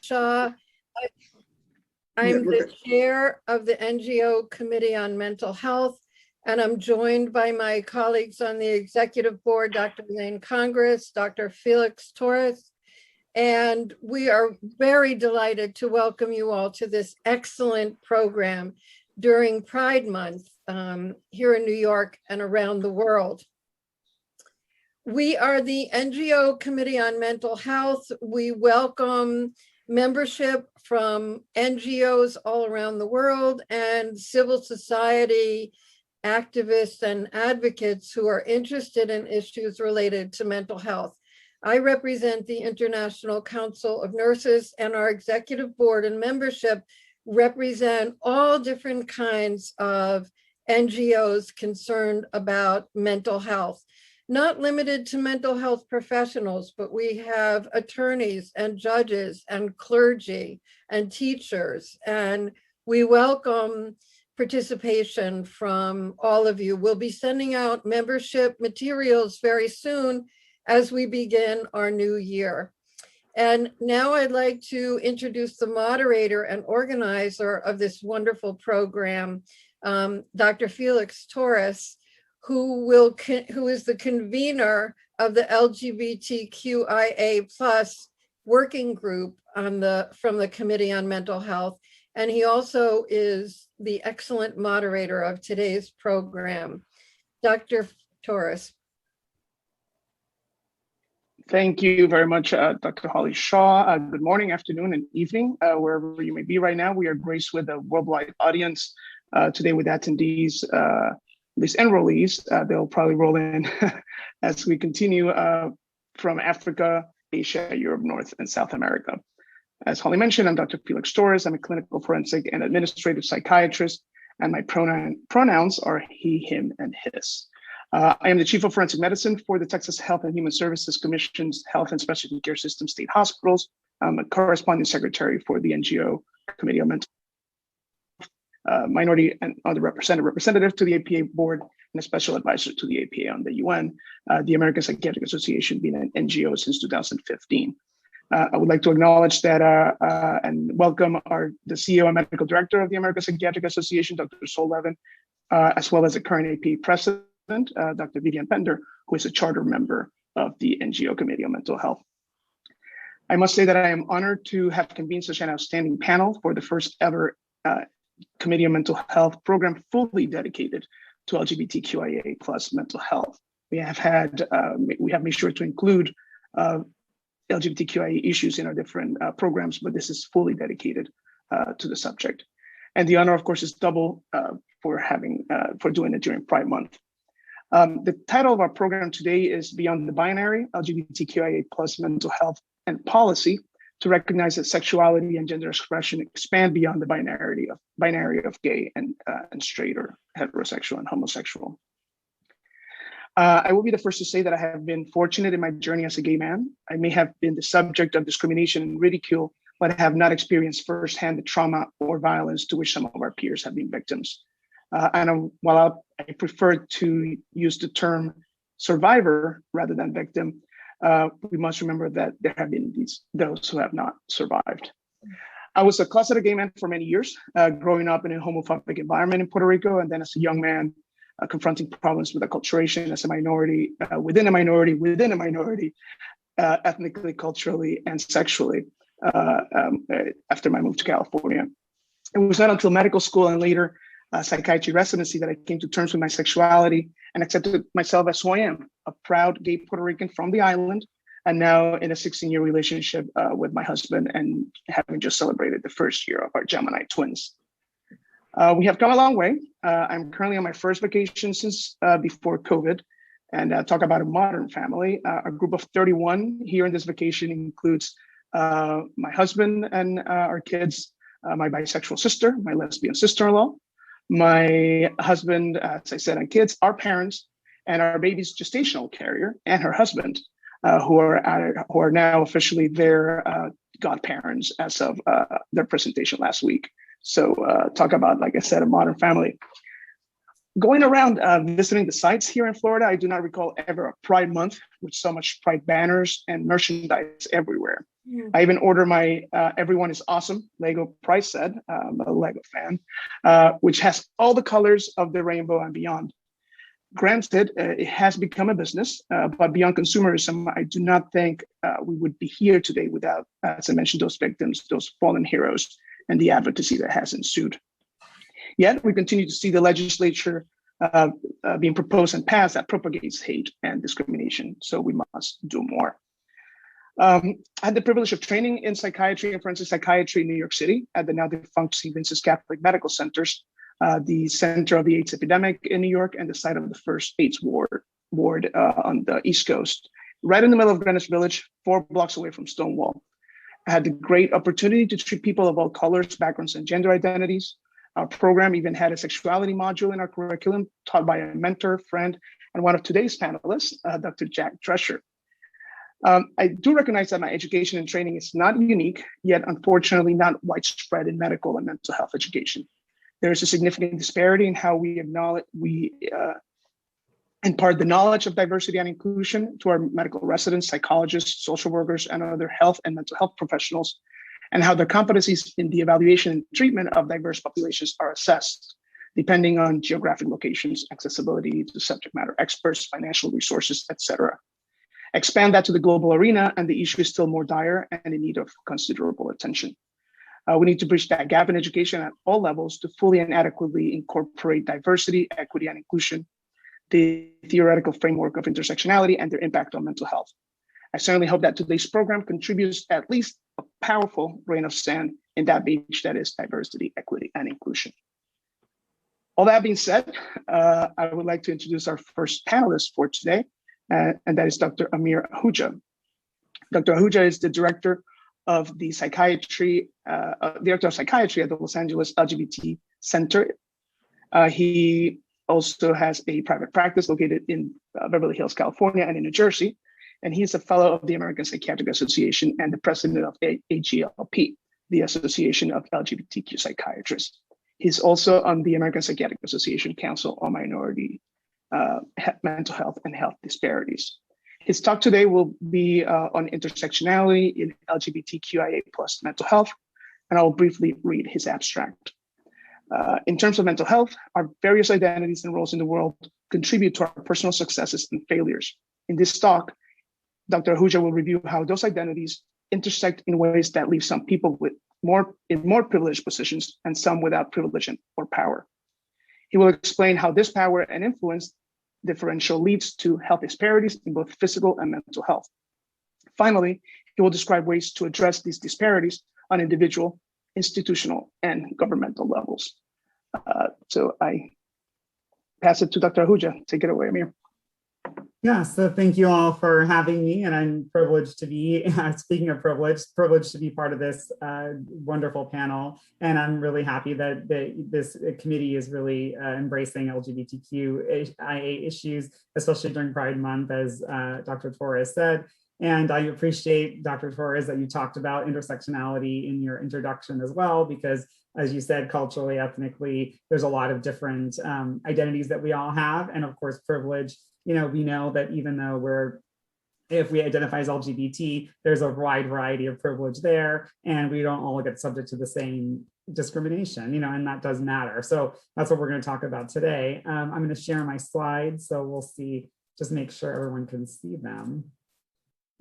Shaw. I'm the chair of the NGO Committee on Mental Health, and I'm joined by my colleagues on the executive board, Dr. Elaine Congress, Dr. Felix Torres, and we are very delighted to welcome you all to this excellent program during Pride Month here in New York and around the world. We are the NGO Committee on Mental Health. We welcome membership from NGOs all around the world and civil society activists and advocates who are interested in issues related to mental health. I represent the International Council of Nurses, and our executive board and membership represent all different kinds of NGOs concerned about mental health. Not limited to mental health professionals, but we have attorneys and judges and clergy and teachers, and we welcome participation from all of you. We'll be sending out membership materials very soon as we begin our new year. And now I'd like to introduce the moderator and organizer of this wonderful program, Dr. Felix Torres, who is the convener of the LGBTQIA+ working group from the Committee on Mental Health. And he also is the excellent moderator of today's program. Dr. Torres. Thank you very much, Dr. Holly Shaw. Good morning, afternoon, and evening, wherever you may be right now. We are graced with a worldwide audience today with attendees, at least enrollees. They'll probably roll in as we continue from Africa, Asia, Europe, North, and South America. As Holly mentioned, I'm Dr. Felix Torres. I'm a clinical forensic and administrative psychiatrist, and my pronouns are he, him, and his. I am the Chief of Forensic Medicine for the Texas Health and Human Services Commission's Health and Specialty Care System State Hospitals. I'm a corresponding secretary for the NGO Committee on Mental Minority and Underrepresented Representative to the APA board, and a special advisor to the APA on the UN, the American Psychiatric Association being an NGO since 2015. I would like to acknowledge that and welcome the CEO and medical director of the American Psychiatric Association, Dr. Sol Levin, as well as the current APA president, Dr. Vivian Pender, who is a charter member of the NGO Committee on Mental Health. I must say that I am honored to have convened such an outstanding panel for the first ever Committee on Mental Health program fully dedicated to LGBTQIA+ mental health. We have made sure to include LGBTQIA issues in our different programs, but this is fully dedicated to the subject. And the honor, of course, is double for doing it during Pride Month. The title of our program today is Beyond the Binary, LGBTQIA+ mental health and policy, to recognize that sexuality and gender expression expand beyond the binary of gay and straight, or heterosexual and homosexual. I will be the first to say that I have been fortunate in my journey as a gay man. I may have been the subject of discrimination and ridicule, but I have not experienced firsthand the trauma or violence to which some of our peers have been victims. While I prefer to use the term survivor rather than victim, we must remember that there have been those who have not survived. I was a closeted gay man for many years, growing up in a homophobic environment in Puerto Rico, and then as a young man, confronting problems with acculturation as a minority, within a minority, ethnically, culturally, and sexually, after my move to California. It was not until medical school and later psychiatry residency that I came to terms with my sexuality and accepted myself as who I am, a proud gay Puerto Rican from the island, and now in a 16-year relationship with my husband, and having just celebrated the first year of our Gemini twins. We have come a long way. I'm currently on my first vacation since before COVID, and talk about a modern family. A group of 31 here in this vacation includes my husband and our kids, my bisexual sister, my lesbian sister-in-law, my husband, as I said, and kids, our parents, and our baby's gestational carrier and her husband, who are now officially their godparents as of their presentation last week. So talk about, like I said, a modern family. Going around visiting the sites here in Florida, I do not recall ever a Pride Month with so much Pride banners and merchandise everywhere. I even ordered my Everyone is Awesome Lego Pride set. I'm a Lego fan, which has all the colors of the rainbow and beyond. Granted, it has become a business, but beyond consumerism, I do not think we would be here today without, as I mentioned, those victims, those fallen heroes, and the advocacy that has ensued. Yet we continue to see the legislature being proposed and passed that propagates hate and discrimination. So we must do more. I had the privilege of training in psychiatry and forensic psychiatry in New York City at the now defunct St. Vincent's Catholic Medical Centers, the center of the AIDS epidemic in New York and the site of the first AIDS ward on the East Coast, right in the middle of Greenwich Village, 4 blocks away from Stonewall. I had the great opportunity to treat people of all colors, backgrounds, and gender identities. Our program even had a sexuality module in our curriculum taught by a mentor, friend, and one of today's panelists, Dr. Jack Drescher. I do recognize that my education and training is not unique, yet unfortunately not widespread in medical and mental health education. There is a significant disparity in how we impart the knowledge of diversity and inclusion to our medical residents, psychologists, social workers, and other health and mental health professionals, and how their competencies in the evaluation and treatment of diverse populations are assessed, depending on geographic locations, accessibility to subject matter experts, financial resources, etc. Expand that to the global arena, and the issue is still more dire and in need of considerable attention. We need to bridge that gap in education at all levels to fully and adequately incorporate diversity, equity, and inclusion, the theoretical framework of intersectionality, and their impact on mental health. I certainly hope that today's program contributes at least a powerful grain of sand in that beach that is diversity, equity, and inclusion. All that being said, I would like to introduce our first panelist for today, and that is Dr. Amir Ahuja. Dr. Ahuja is the director of the psychiatry, director of psychiatry at the Los Angeles LGBT Center. He also has a private practice located in Beverly Hills, California, and in New Jersey. And he's a fellow of the American Psychiatric Association and the president of AGLP, the Association of LGBTQ Psychiatrists. He's also on the American Psychiatric Association Council on Minority Mental Health and Health Disparities. His talk today will be on intersectionality in LGBTQIA+ mental health, and I will briefly read his abstract. In terms of mental health, our various identities and roles in the world contribute to our personal successes and failures. In this talk, Dr. Ahuja will review how those identities intersect in ways that leave some people in more privileged positions and some without privilege or power. He will explain how this power and influence differential leads to health disparities in both physical and mental health. Finally, he will describe ways to address these disparities on individual, institutional, and governmental levels. So I pass it to Dr. Ahuja. Take it away, Amir. Yeah, so thank you all for having me, and I'm privileged to be, speaking of privileged to be part of this wonderful panel, and I'm really happy that this committee is really embracing LGBTQIA issues, especially during Pride Month, as Dr. Torres said. And I appreciate, Dr. Torres, that you talked about intersectionality in your introduction as well, because as you said, culturally, ethnically, there's a lot of different identities that we all have, and of course, privilege. You know, we know that even though if we identify as LGBT, there's a wide variety of privilege there, and we don't all get subject to the same discrimination, you know, and that does matter. So that's what we're going to talk about today. I'm going to share my slides, so we'll see, just make sure everyone can see them.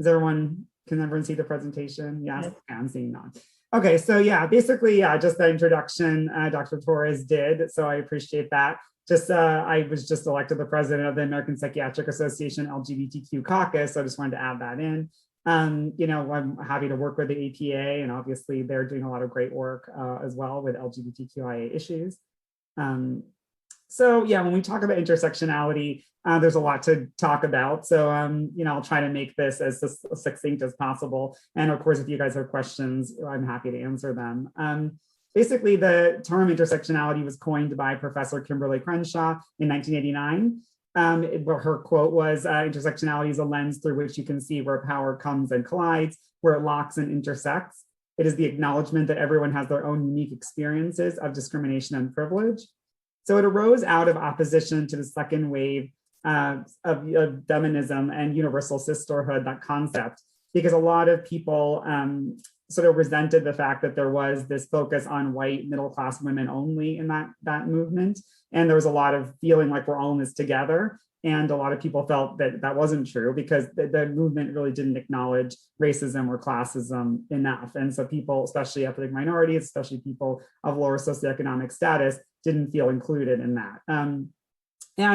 Can everyone see the presentation? Yes, I'm seeing none. Okay, so yeah, basically, just the introduction Dr. Torres did, so I appreciate that. I was just elected the president of the American Psychiatric Association LGBTQ caucus, so I just wanted to add that in. You know, I'm happy to work with the APA, and obviously they're doing a lot of great work as well with LGBTQIA issues. So yeah, when we talk about intersectionality, there's a lot to talk about. So, you know, I'll try to make this as succinct as possible. And of course, if you guys have questions, I'm happy to answer them. Basically, the term intersectionality was coined by Professor Kimberly Crenshaw in 1989. Her quote was, intersectionality is a lens through which you can see where power comes and collides, where it locks and intersects. It is the acknowledgement that everyone has their own unique experiences of discrimination and privilege. So it arose out of opposition to the second wave of feminism and universal sisterhood, that concept, because a lot of people sort of resented the fact that there was this focus on white middle-class women only in that movement. And there was a lot of feeling like we're all in this together. And a lot of people felt that that wasn't true because the movement really didn't acknowledge racism or classism enough. And so people, especially ethnic minorities, especially people of lower socioeconomic status, didn't feel included in that. And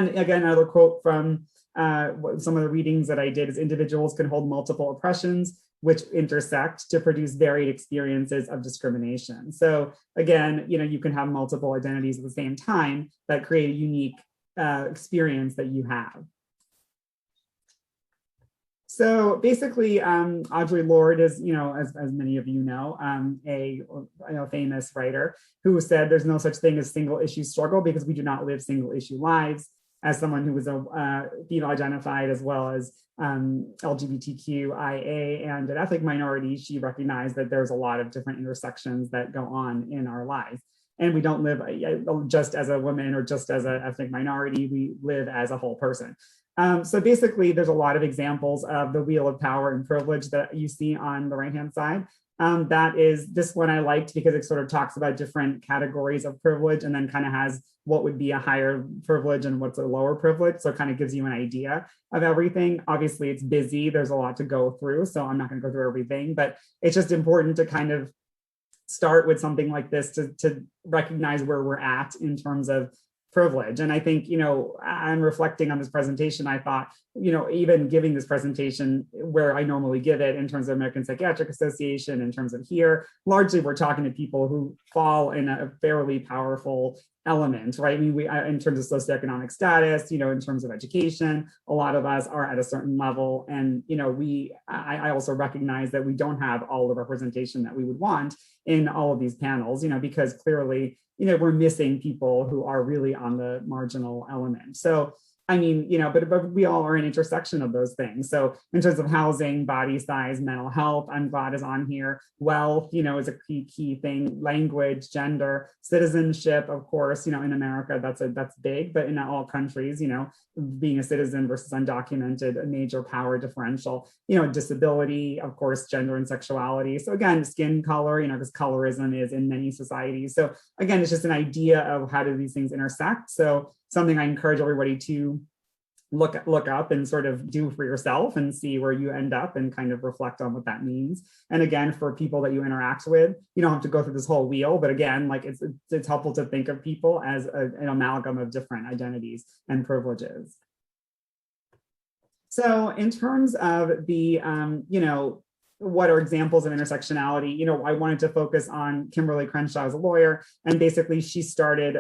again, another quote from some of the readings that I did is individuals can hold multiple oppressions which intersect to produce varied experiences of discrimination. So again, you can have multiple identities at the same time that create a unique experience that you have. So basically, Audre Lorde is, as many of you know, a famous writer who said there's no such thing as single issue struggle because we do not live single issue lives. As someone who was a female identified as well as LGBTQIA and an ethnic minority, she recognized that there's a lot of different intersections that go on in our lives. And we don't live just as a woman or just as an ethnic minority, we live as a whole person. So basically, there's a lot of examples of the wheel of power and privilege that you see on the right-hand side. That is this one I liked because it sort of talks about different categories of privilege and then kind of has what would be a higher privilege and what's a lower privilege. So it kind of gives you an idea of everything. Obviously, it's busy. There's a lot to go through. So I'm not going to go through everything, but it's just important to kind of start with something like this to recognize where we're at in terms of privilege. And I think, I'm reflecting on this presentation, I thought, even giving this presentation where I normally give it in terms of American Psychiatric Association, in terms of here, largely we're talking to people who fall in a fairly powerful element, right? I mean, in terms of socioeconomic status, in terms of education, a lot of us are at a certain level. And, I also recognize that we don't have all the representation that we would want in all of these panels, because clearly, we're missing people who are really on the marginal element. So, I mean, but we all are an intersection of those things. So in terms of housing, body size, mental health, I'm glad is on here. Wealth, is a key thing. Language, gender, citizenship, of course, in America, that's big, but in all countries, being a citizen versus undocumented, a major power differential, disability, of course, gender and sexuality. So again, skin color, because colorism is in many societies. So again, it's just an idea of how do these things intersect. So something I encourage everybody to look up and sort of do for yourself and see where you end up and kind of reflect on what that means. And again, for people that you interact with, you don't have to go through this whole wheel, but again, like it's helpful to think of people as an amalgam of different identities and privileges. So in terms of the, what are examples of intersectionality? I wanted to focus on Kimberly Crenshaw as a lawyer, and basically she started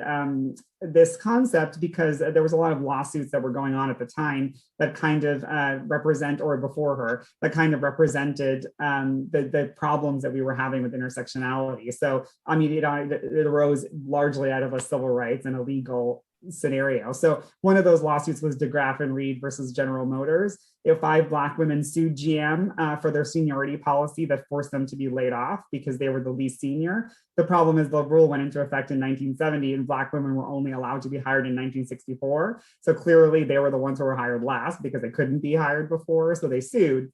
this concept because there was a lot of lawsuits that were going on at the time that kind of represent, or before her, that kind of represented the problems that we were having with intersectionality. So, I mean, it arose largely out of a civil rights and a legal scenario. So one of those lawsuits was DeGraff and Reed versus General Motors. 5 Black women sued GM for their seniority policy that forced them to be laid off because they were the least senior. The problem is the rule went into effect in 1970 and Black women were only allowed to be hired in 1964. So clearly they were the ones who were hired last because they couldn't be hired before, so they sued.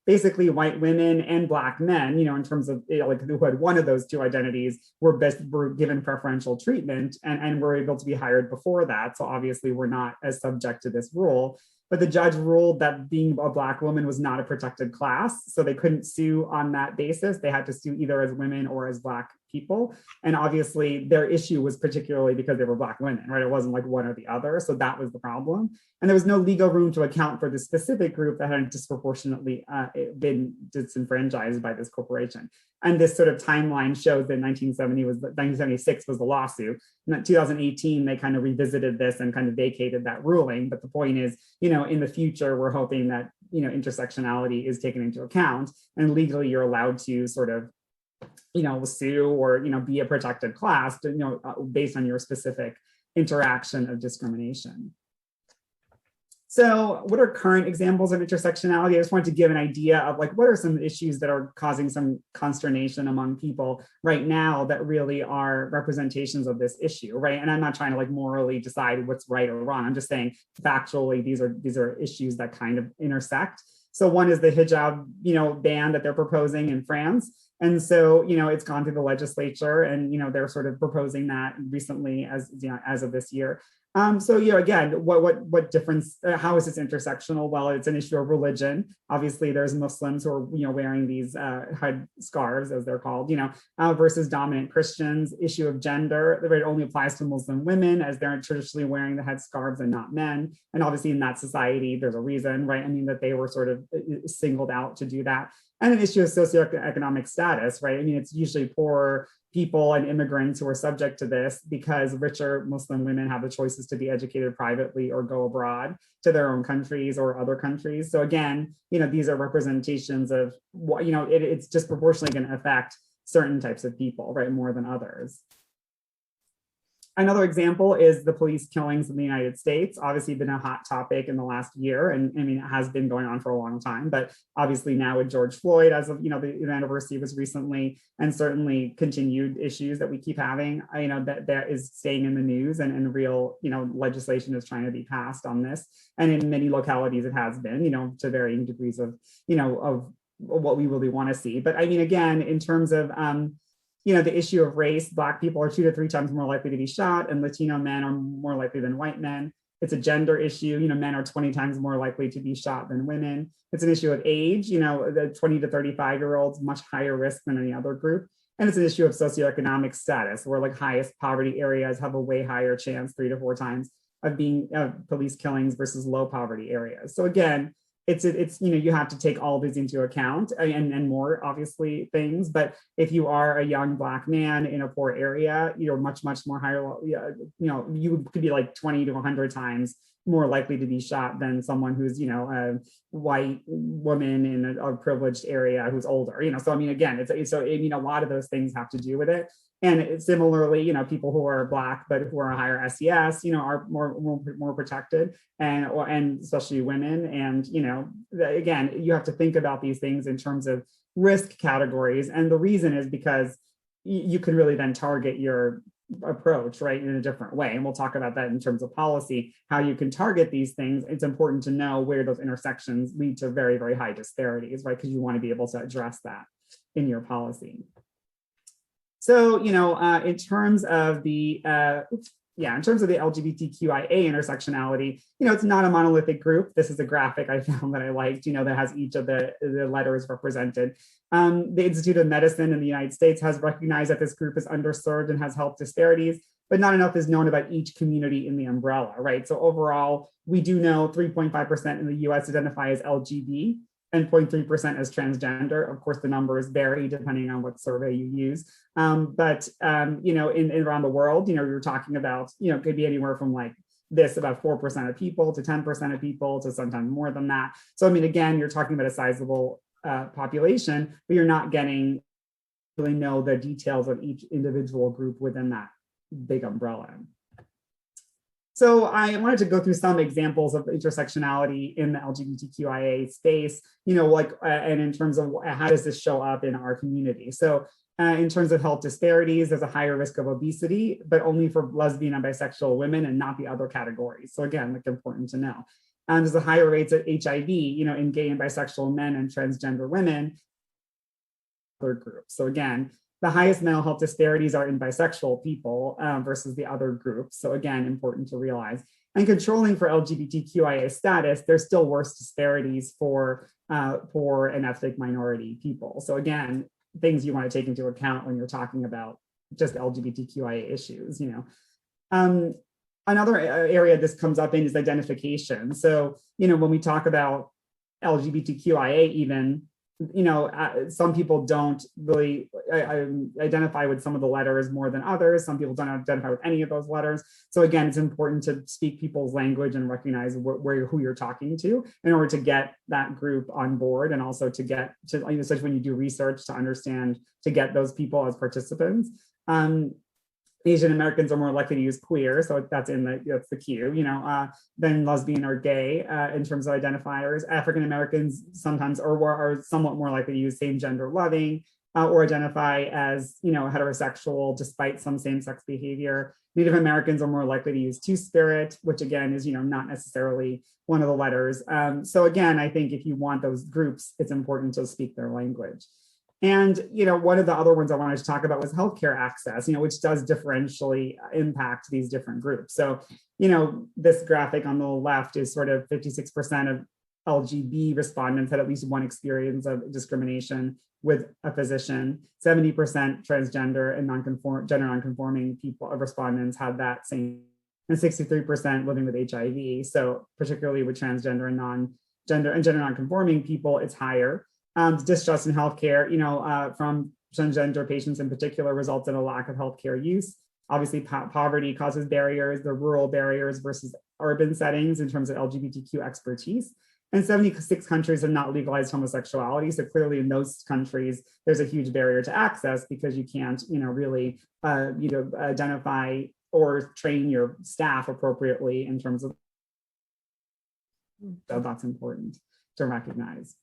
Basically white women and Black men, in terms of like who had one of those two identities were given preferential treatment and were able to be hired before that. So obviously we're not as subject to this rule. But the judge ruled that being a Black woman was not a protected class. So they couldn't sue on that basis. They had to sue either as women or as Black people. And obviously their issue was particularly because they were Black women, right? It wasn't like one or the other. So that was the problem. And there was no legal room to account for the specific group that had disproportionately been disenfranchised by this corporation. And this sort of timeline shows that 1976 was the lawsuit. And in 2018, they kind of revisited this and kind of vacated that ruling. But the point is, in the future, we're hoping that, intersectionality is taken into account and legally you're allowed to sort of, sue or, be a protected class, based on your specific interaction of discrimination. So what are current examples of intersectionality? I just wanted to give an idea of like, what are some issues that are causing some consternation among people right now that really are representations of this issue, right? And I'm not trying to like morally decide what's right or wrong. I'm just saying factually, these are issues that kind of intersect. So one is the hijab, ban that they're proposing in France. And so, it's gone through the legislature and, they're sort of proposing that recently as of this year. So, again, what difference, how is this intersectional? Well, it's an issue of religion. Obviously, there's Muslims who are, wearing these head scarves, as they're called, versus dominant Christians. Issue of gender, it only applies to Muslim women as they're traditionally wearing the head scarves and not men. And obviously in that society, there's a reason, right? I mean, that they were sort of singled out to do that. And an issue of socioeconomic status, right? I mean, it's usually poor people and immigrants who are subject to this because richer Muslim women have the choices to be educated privately or go abroad to their own countries or other countries. So again, these are representations of what, it's disproportionately going to affect certain types of people, right, more than others. Another example is the police killings in the United States. Obviously been a hot topic in the last year. And I mean, it has been going on for a long time, but obviously now with George Floyd, as of, the anniversary was recently, and certainly continued issues that we keep having, that is staying in the news and real, legislation is trying to be passed on this. And in many localities it has been, to varying degrees of, of what we really want to see. But I mean, again, in terms of, the issue of race, Black people are 2 to 3 times more likely to be shot, and Latino men are more likely than white men. It's a gender issue. Men are 20 times more likely to be shot than women. It's an issue of age. The 20 to 35-year-olds, much higher risk than any other group. And it's an issue of socioeconomic status, where like highest poverty areas have a way higher chance, 3 to 4 times, of being police killings versus low poverty areas. So again, it's you have to take all these into account and more obviously things. But if you are a young Black man in a poor area, you're much more higher. You could be like 20 to 100 times more likely to be shot than someone who's a white woman in a privileged area who's older. So I mean, again, a lot of those things have to do with it. And similarly, people who are Black but who are a higher SES, are more protected, and especially women. And again, you have to think about these things in terms of risk categories. And the reason is because you can really then target your approach, right, in a different way. And we'll talk about that in terms of policy, how you can target these things. It's important to know where those intersections lead to very, very high disparities, right? Because you want to be able to address that in your policy. So, in terms of the LGBTQIA intersectionality, it's not a monolithic group. This is a graphic I found that I liked, that has each of the letters represented. The Institute of Medicine in the United States has recognized that this group is underserved and has health disparities, but not enough is known about each community in the umbrella, right? So overall, we do know 3.5% in the US identify as LGBT, and 0.3% as transgender. Of course, the numbers vary depending on what survey you use. But in around the world, you're talking about, could be anywhere from like this, about 4% of people to 10% of people to sometimes more than that. So, I mean, again, you're talking about a sizable population, but you're not getting really know the details of each individual group within that big umbrella. So I wanted to go through some examples of intersectionality in the LGBTQIA space, and in terms of how does this show up in our community. So in terms of health disparities, there's a higher risk of obesity, but only for lesbian and bisexual women and not the other categories. So again, like important to know. There's a higher rates of HIV, in gay and bisexual men and transgender women, third group. So again, the highest mental health disparities are in bisexual people versus the other groups. So again, important to realize. And controlling for LGBTQIA status, there's still worse disparities for poor and ethnic minority people. So again, things you want to take into account when you're talking about just LGBTQIA issues. Another area this comes up in is identification. So, when we talk about LGBTQIA even, some people don't really identify with some of the letters more than others. Some people don't identify with any of those letters. So again, it's important to speak people's language and recognize who you're talking to in order to get that group on board, and also to get to, especially when you do research, to understand, to get those people as participants. Asian Americans are more likely to use queer, so that's the queue, than lesbian or gay in terms of identifiers. African Americans sometimes are somewhat more likely to use same gender loving or identify as, heterosexual despite some same-sex behavior. Native Americans are more likely to use two-spirit, which again is, not necessarily one of the letters. So again, I think if you want those groups, it's important to speak their language. And, one of the other ones I wanted to talk about was healthcare access, which does differentially impact these different groups. So, this graphic on the left is sort of 56% of LGB respondents had at least one experience of discrimination with a physician. 70% transgender and gender nonconforming people respondents had that same, and 63% living with HIV. So particularly with transgender and gender nonconforming people, it's higher. Distrust in healthcare, from transgender patients in particular, results in a lack of healthcare use. Obviously, poverty causes barriers, the rural barriers versus urban settings in terms of LGBTQ expertise. And 76 countries have not legalized homosexuality. So clearly in those countries, there's a huge barrier to access because you can't, really, identify or train your staff appropriately in terms of, so that's important to recognize.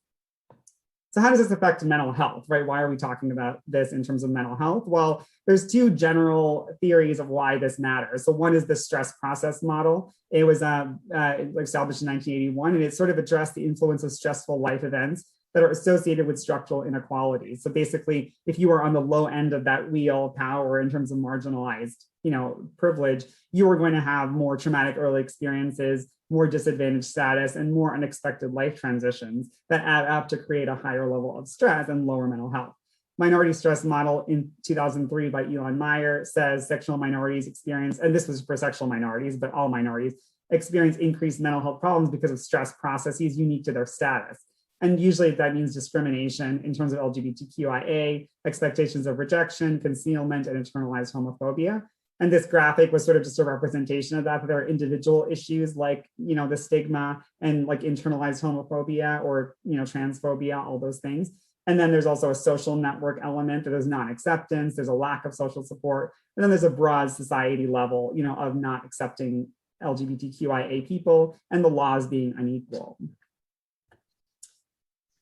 So how does this affect mental health, right? Why are we talking about this in terms of mental health? Well, there's two general theories of why this matters. So one is the stress process model. It was established in 1981, and it sort of addressed the influence of stressful life events that are associated with structural inequalities. So basically, if you are on the low end of that wheel of power in terms of marginalized, privilege, you are going to have more traumatic early experiences, more disadvantaged status, and more unexpected life transitions that add up to create a higher level of stress and lower mental health. Minority stress model in 2003 by Elon Meyer says sexual minorities experience, and this was for sexual minorities, but all minorities experience increased mental health problems because of stress processes unique to their status. And usually that means discrimination in terms of LGBTQIA, expectations of rejection, concealment, and internalized homophobia. And this graphic was sort of just a representation of that. There are individual issues like, the stigma and like internalized homophobia or, transphobia, all those things. And then there's also a social network element that is non-acceptance. There's a lack of social support. And then there's a broad society level, of not accepting LGBTQIA people and the laws being unequal.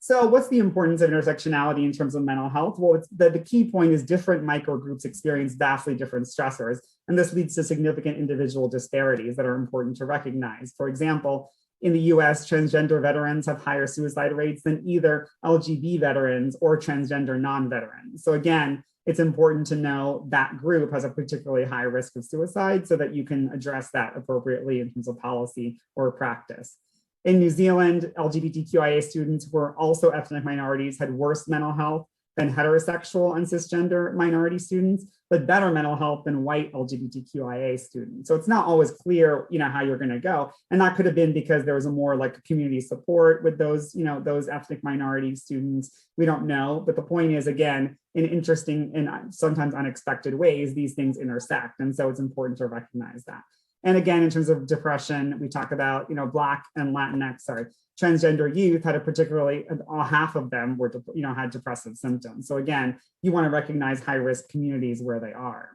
So what's the importance of intersectionality in terms of mental health? Well, the key point is different microgroups experience vastly different stressors, and this leads to significant individual disparities that are important to recognize. For example, in the US, transgender veterans have higher suicide rates than either LGB veterans or transgender non-veterans. So again, it's important to know that group has a particularly high risk of suicide so that you can address that appropriately in terms of policy or practice. In New Zealand, LGBTQIA students who were also ethnic minorities had worse mental health than heterosexual and cisgender minority students, but better mental health than white LGBTQIA students. So it's not always clear, how you're going to go. And that could have been because there was a more like community support with those, those ethnic minority students. We don't know. But the point is, again, in interesting and sometimes unexpected ways, these things intersect. And so it's important to recognize that. And again, in terms of depression, we talk about, Black and transgender youth had a particularly, half of them were, had depressive symptoms. So again, you want to recognize high-risk communities where they are.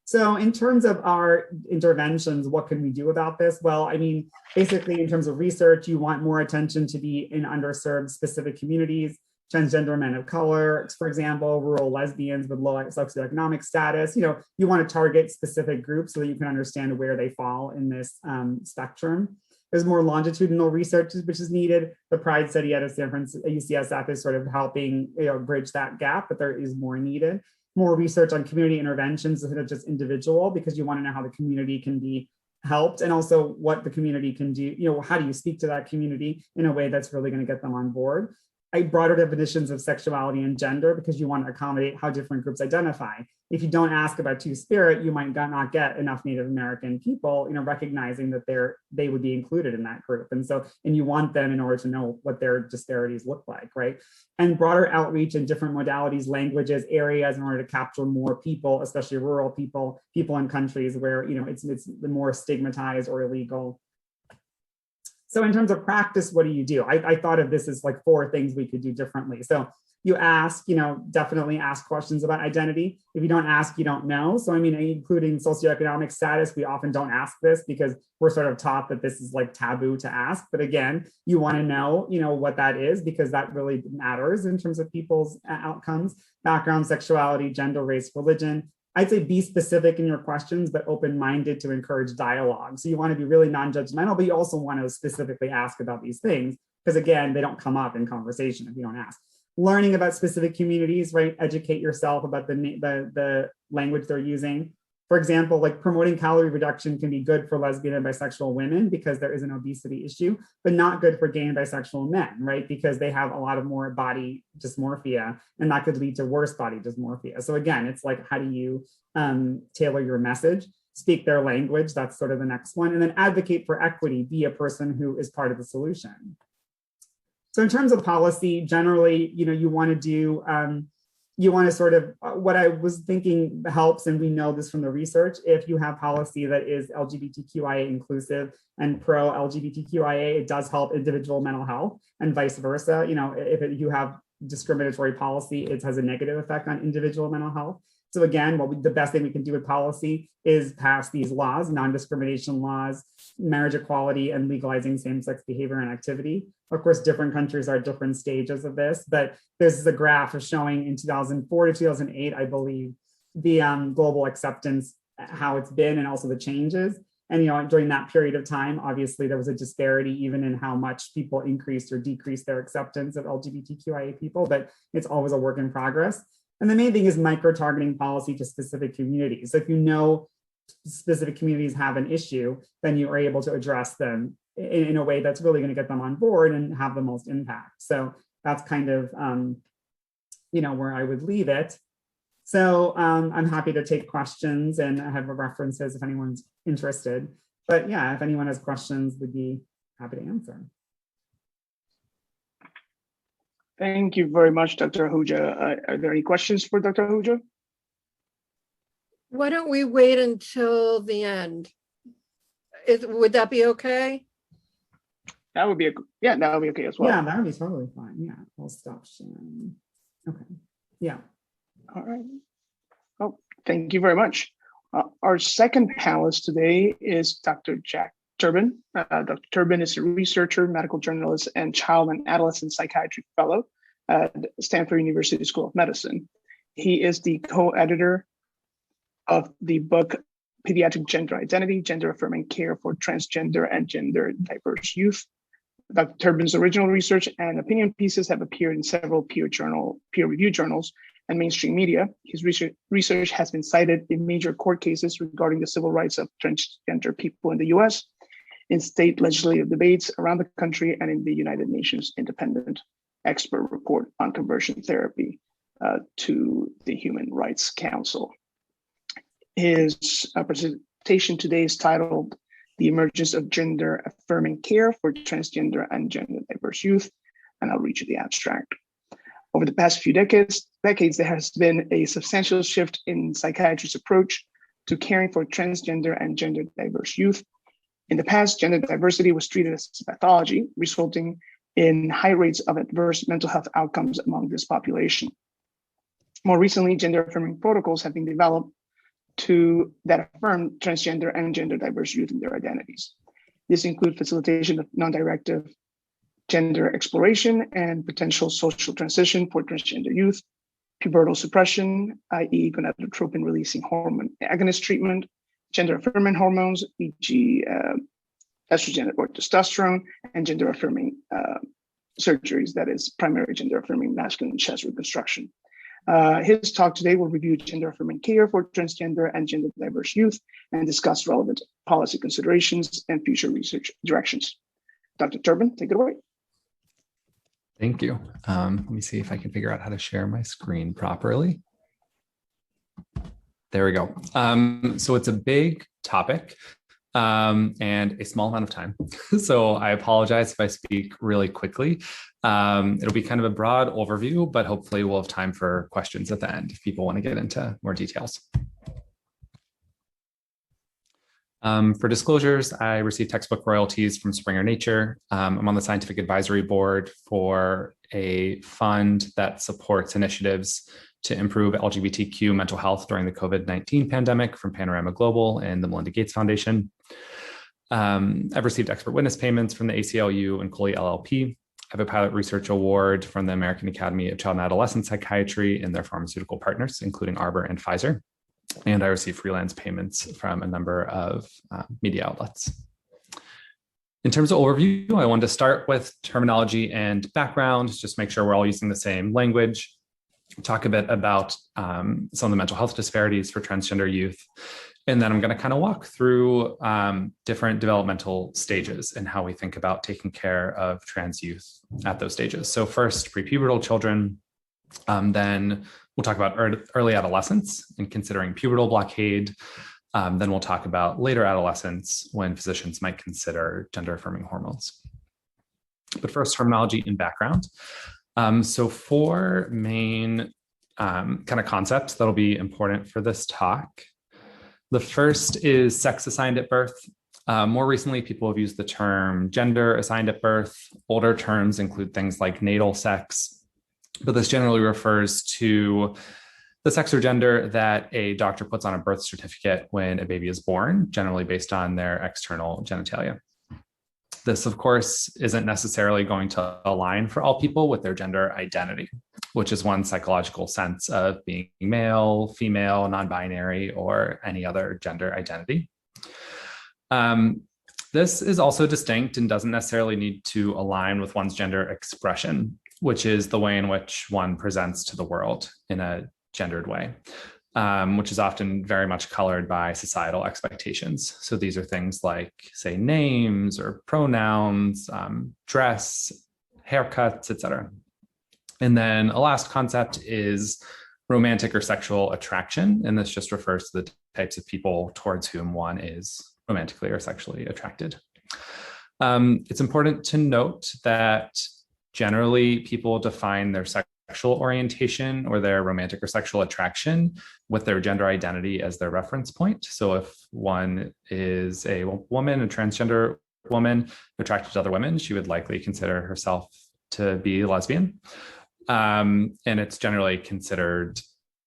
So in terms of our interventions, what can we do about this? Well, basically in terms of research, you want more attention to be in underserved specific communities, transgender men of color, for example, rural lesbians with low socioeconomic status. You want to target specific groups so that you can understand where they fall in this spectrum. There's more longitudinal research which is needed. The PRIDE study out of UCSF is sort of helping bridge that gap, but there is more needed. More research on community interventions instead of just individual, because you want to know how the community can be helped and also what the community can do. How do you speak to that community in a way that's really going to get them on board? Broader definitions of sexuality and gender, because you want to accommodate how different groups identify. If you don't ask about two-spirit, you might not get enough Native American people, recognizing that they would be included in that group. And you want them in order to know what their disparities look like, right? And broader outreach in different modalities, languages, areas, in order to capture more people, especially rural people in countries where, it's more stigmatized or illegal. So in terms of practice, what do you do? I thought of this as like 4 things we could do differently. So You ask, definitely ask questions about identity. If you don't ask, you don't know. So, I mean, including socioeconomic status, we often don't ask this because we're sort of taught that this is like taboo to ask. But again, you want to know, what that is, because that really matters in terms of people's outcomes, background, sexuality, gender, race, religion. I'd say be specific in your questions, but open-minded to encourage dialogue. So you want to be really non-judgmental, but you also want to specifically ask about these things, because again, they don't come up in conversation if you don't ask. Learning about specific communities, right? Educate yourself about the language they're using. For example, like promoting calorie reduction can be good for lesbian and bisexual women because there is an obesity issue, but not good for gay and bisexual men, right? Because they have a lot of more body dysmorphia, and that could lead to worse body dysmorphia. So again, it's like, how do you tailor your message? Speak their language, that's sort of the next one. And then advocate for equity, be a person who is part of the solution. So in terms of policy, generally, you want to do, you want to sort of, what I was thinking helps, and we know this from the research, if you have policy that is LGBTQIA inclusive and pro LGBTQIA, it does help individual mental health, and vice versa. If you have discriminatory policy, it has a negative effect on individual mental health. So again, the best thing we can do with policy is pass these laws, non-discrimination laws, marriage equality, and legalizing same-sex behavior and activity. Of course, different countries are at different stages of this, but this is a graph of showing in 2004 to 2008, I believe, the global acceptance, how it's been, and also the changes. And during that period of time, obviously there was a disparity even in how much people increased or decreased their acceptance of LGBTQIA people, but it's always a work in progress. And the main thing is micro-targeting policy to specific communities. So if specific communities have an issue, then you are able to address them in a way that's really going to get them on board and have the most impact. So that's kind of, where I would leave it. So I'm happy to take questions, and I have references if anyone's interested. But yeah, if anyone has questions, we'd be happy to answer. Thank you very much, Dr. Ahuja. Are there any questions for Dr. Ahuja? Why don't we wait until the end? Would that be okay? That would be okay as well. Yeah, that would be totally fine. Yeah, I'll stop sharing. Okay. Yeah. All right. Oh, thank you very much. Our second panelist today is Dr. Jack Turbin. Dr. Turbin is a researcher, medical journalist, and child and adolescent psychiatry fellow at Stanford University School of Medicine. He is the co-editor of the book Pediatric Gender Identity, Gender Affirming Care for Transgender and Gender Diverse Youth. Dr. Turbin's original research and opinion pieces have appeared in several peer-reviewed journals and mainstream media. His research has been cited in major court cases regarding the civil rights of transgender people in the US, in state legislative debates around the country, and in the United Nations Independent Expert Report on Conversion Therapy to the Human Rights Council. His presentation today is titled The Emergence of Gender Affirming Care for Transgender and Gender Diverse Youth, and I'll read you the abstract. Over the past few decades, there has been a substantial shift in psychiatry's approach to caring for transgender and gender diverse youth. In the past, gender diversity was treated as pathology, resulting in high rates of adverse mental health outcomes among this population. More recently, gender affirming protocols have been developed that affirm transgender and gender diverse youth in their identities. This includes facilitation of non-directive gender exploration and potential social transition for transgender youth, pubertal suppression, i.e. gonadotropin releasing hormone agonist treatment, gender affirming hormones, e.g. estrogen or testosterone, and gender affirming surgeries, that is primary gender affirming masculine chest reconstruction. His talk today will review gender affirming care for transgender and gender diverse youth and discuss relevant policy considerations and future research directions. Dr. Turbin, take it away. Thank you. Let me see if I can figure out how to share my screen properly. There we go. So it's a big topic and a small amount of time. So I apologize if I speak really quickly. It'll be kind of a broad overview, but hopefully we'll have time for questions at the end if people want to get into more details. For disclosures, I receive textbook royalties from Springer Nature. I'm on the scientific advisory board for a fund that supports initiatives to improve LGBTQ mental health during the COVID-19 pandemic from Panorama Global and the Melinda Gates Foundation. I've received expert witness payments from the ACLU and Coley LLP. I have a pilot research award from the American Academy of Child and Adolescent Psychiatry and their pharmaceutical partners, including Arbor and Pfizer. And I receive freelance payments from a number of media outlets. In terms of overview, I wanted to start with terminology and background, just make sure we're all using the same language, talk a bit about some of the mental health disparities for transgender youth. And then I'm going to kind of walk through different developmental stages and how we think about taking care of trans youth at those stages. So first, prepubertal children, then we'll talk about early adolescence and considering pubertal blockade. Then we'll talk about later adolescence when physicians might consider gender affirming hormones. But first, terminology and background. So four main kind of concepts that'll be important for this talk. The first is sex assigned at birth. More recently, people have used the term gender assigned at birth. Older terms include things like natal sex, but this generally refers to the sex or gender that a doctor puts on a birth certificate when a baby is born, generally based on their external genitalia. This, of course, isn't necessarily going to align for all people with their gender identity, which is one psychological sense of being male, female, non-binary, or any other gender identity. This is also distinct and doesn't necessarily need to align with one's gender expression, which is the way in which one presents to the world in a gendered way, which is often very much colored by societal expectations. So these are things like, say, names or pronouns, dress, haircuts, etc. And then a last concept is romantic or sexual attraction. And this just refers to the types of people towards whom one is romantically or sexually attracted. It's important to note that generally people define their sexual orientation or their romantic or sexual attraction with their gender identity as their reference point. So if one is a woman, a transgender woman attracted to other women, she would likely consider herself to be lesbian. And it's generally considered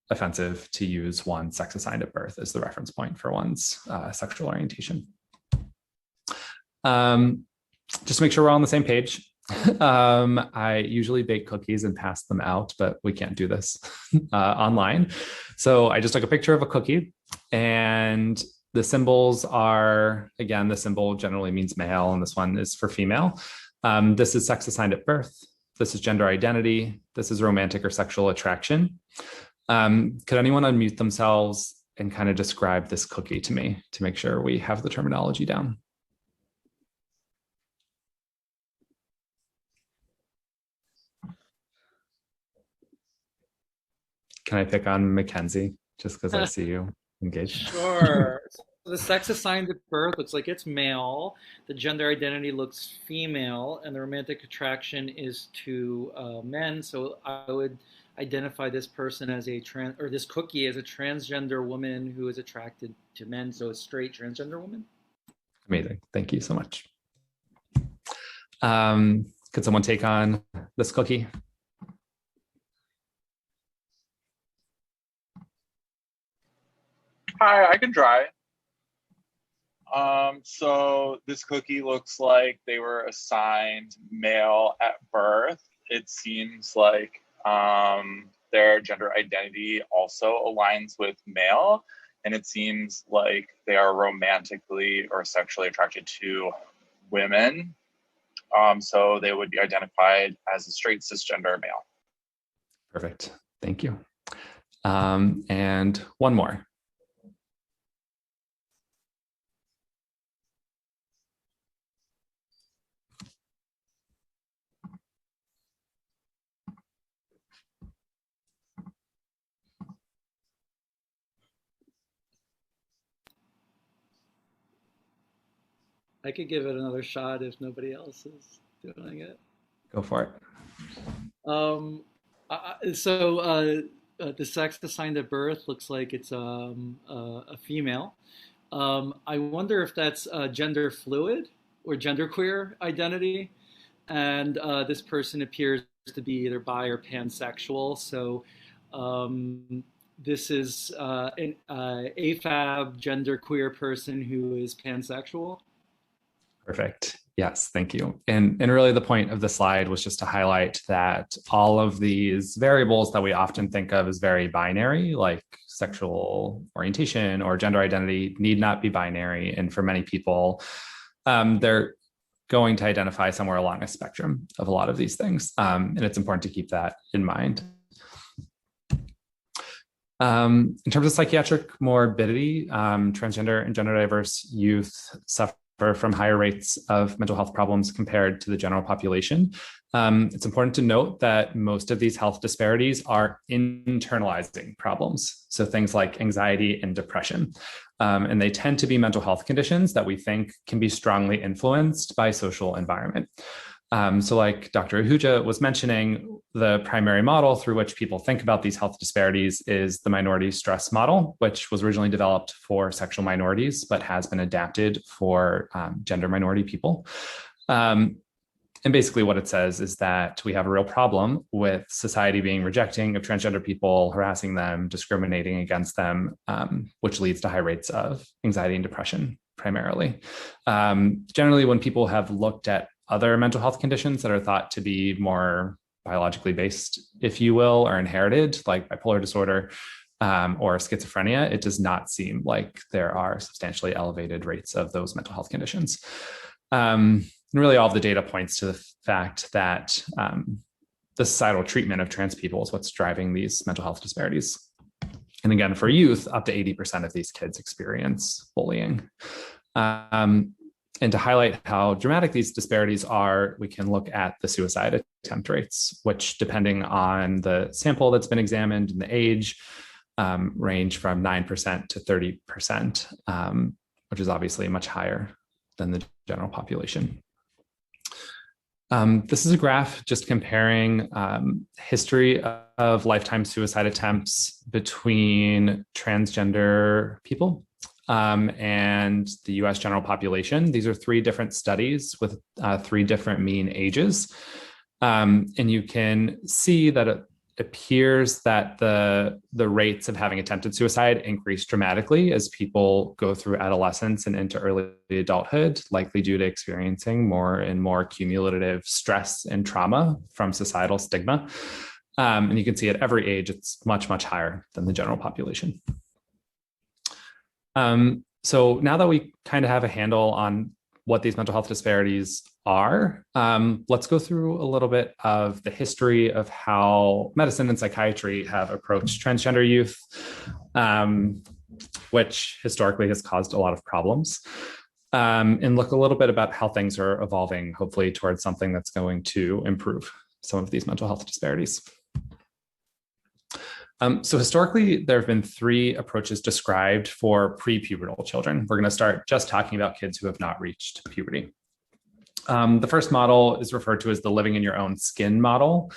offensive to use one's sex assigned at birth as the reference point for one's sexual orientation. Just to make sure we're all on the same page. I usually bake cookies and pass them out, but we can't do this online. So I just took a picture of a cookie, and the symbols are, again, the symbol generally means male, and this one is for female. This is sex assigned at birth. This is gender identity. This is romantic or sexual attraction. Could anyone unmute themselves and kind of describe this cookie to me to make sure we have the terminology down? Can I pick on Mackenzie just because I see you engaged? Sure. So the sex assigned at birth looks like it's male. The gender identity looks female, and the romantic attraction is to men. So I would identify this person as a this cookie as a transgender woman who is attracted to men. So a straight transgender woman. Amazing. Thank you so much. Could someone take on this cookie? Hi, I can try. So this cookie looks like they were assigned male at birth. It seems like their gender identity also aligns with male, and it seems like they are romantically or sexually attracted to women. So they would be identified as a straight cisgender male. Perfect. Thank you. And one more. I could give it another shot if nobody else is doing it. Go for it. The sex assigned at birth looks like it's a female. I wonder if that's gender fluid or genderqueer identity. And this person appears to be either bi or pansexual. So this is an AFAB genderqueer person who is pansexual. Perfect. Yes, thank you. And really the point of the slide was just to highlight that all of these variables that we often think of as very binary, like sexual orientation or gender identity, need not be binary. And for many people, they're going to identify somewhere along a spectrum of a lot of these things. And it's important to keep that in mind. In terms of psychiatric morbidity, transgender and gender diverse youth suffer from higher rates of mental health problems compared to the general population. It's important to note that most of these health disparities are internalizing problems. So things like anxiety and depression. And they tend to be mental health conditions that we think can be strongly influenced by social environment. So like Dr. Ahuja was mentioning, the primary model through which people think about these health disparities is the minority stress model, which was originally developed for sexual minorities, but has been adapted for gender minority people. And basically what it says is that we have a real problem with society being rejecting of transgender people, harassing them, discriminating against them, which leads to high rates of anxiety and depression primarily. Generally, when people have looked at other mental health conditions that are thought to be more biologically based, if you will, or inherited, like bipolar disorder or schizophrenia, it does not seem like there are substantially elevated rates of those mental health conditions. And really all of the data points to the fact that the societal treatment of trans people is what's driving these mental health disparities. And again, for youth, up to 80% of these kids experience bullying. And to highlight how dramatic these disparities are, we can look at the suicide attempt rates, which, depending on the sample that's been examined and the age, range from 9% to 30%, which is obviously much higher than the general population. This is a graph just comparing history of lifetime suicide attempts between transgender people and the US general population. These are 3 different studies with 3 different mean ages. And you can see that it appears that the rates of having attempted suicide increase dramatically as people go through adolescence and into early adulthood, likely due to experiencing more and more cumulative stress and trauma from societal stigma. And you can see at every age, it's much, much higher than the general population. So now that we kind of have a handle on what these mental health disparities are, let's go through a little bit of the history of how medicine and psychiatry have approached transgender youth, which historically has caused a lot of problems, and look a little bit about how things are evolving, hopefully towards something that's going to improve some of these mental health disparities. So historically, there have been 3 approaches described for prepubertal children. We're going to start just talking about kids who have not reached puberty. The first model is referred to as the living in your own skin model.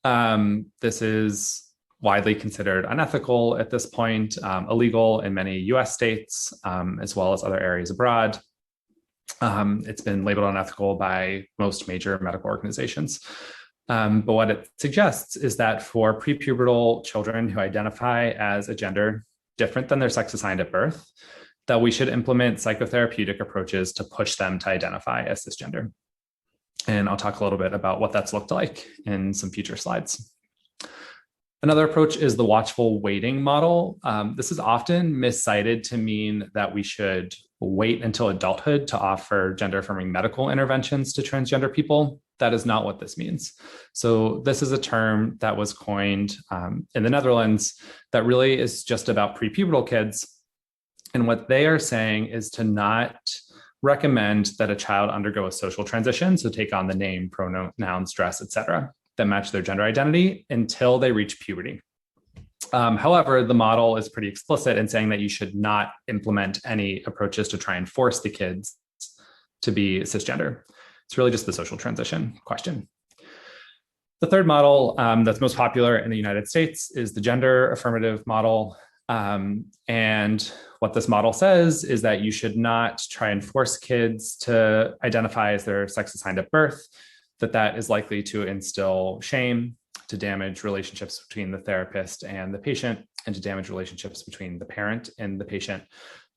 This is widely considered unethical at this point, illegal in many US states, as well as other areas abroad. It's been labeled unethical by most major medical organizations. But what it suggests is that for prepubertal children who identify as a gender different than their sex assigned at birth, that we should implement psychotherapeutic approaches to push them to identify as cisgender. And I'll talk a little bit about what that's looked like in some future slides. Another approach is the watchful waiting model. This is often miscited to mean that we should wait until adulthood to offer gender affirming medical interventions to transgender people. That is not what this means. So this is a term that was coined in the Netherlands that really is just about prepubertal kids. And what they are saying is to not recommend that a child undergo a social transition, so take on the name, pronouns, dress, etc., that match their gender identity until they reach puberty. However, the model is pretty explicit in saying that you should not implement any approaches to try and force the kids to be cisgender. It's really just the social transition question. The third model that's most popular in the United States is the gender affirmative model. And what this model says is that you should not try and force kids to identify as their sex assigned at birth, that is likely to instill shame, to damage relationships between the therapist and the patient, and to damage relationships between the parent and the patient.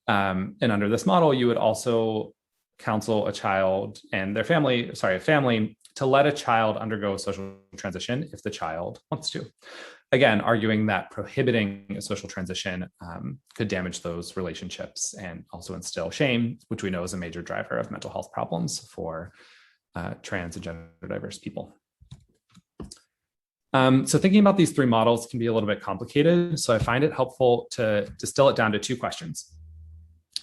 And under this model, you would also counsel a child and their family, a family, to let a child undergo social transition if the child wants to. Again, arguing that prohibiting a social transition could damage those relationships and also instill shame, which we know is a major driver of mental health problems for trans and gender diverse people. So thinking about these three models can be a little bit complicated. So I find it helpful to distill it down to two questions.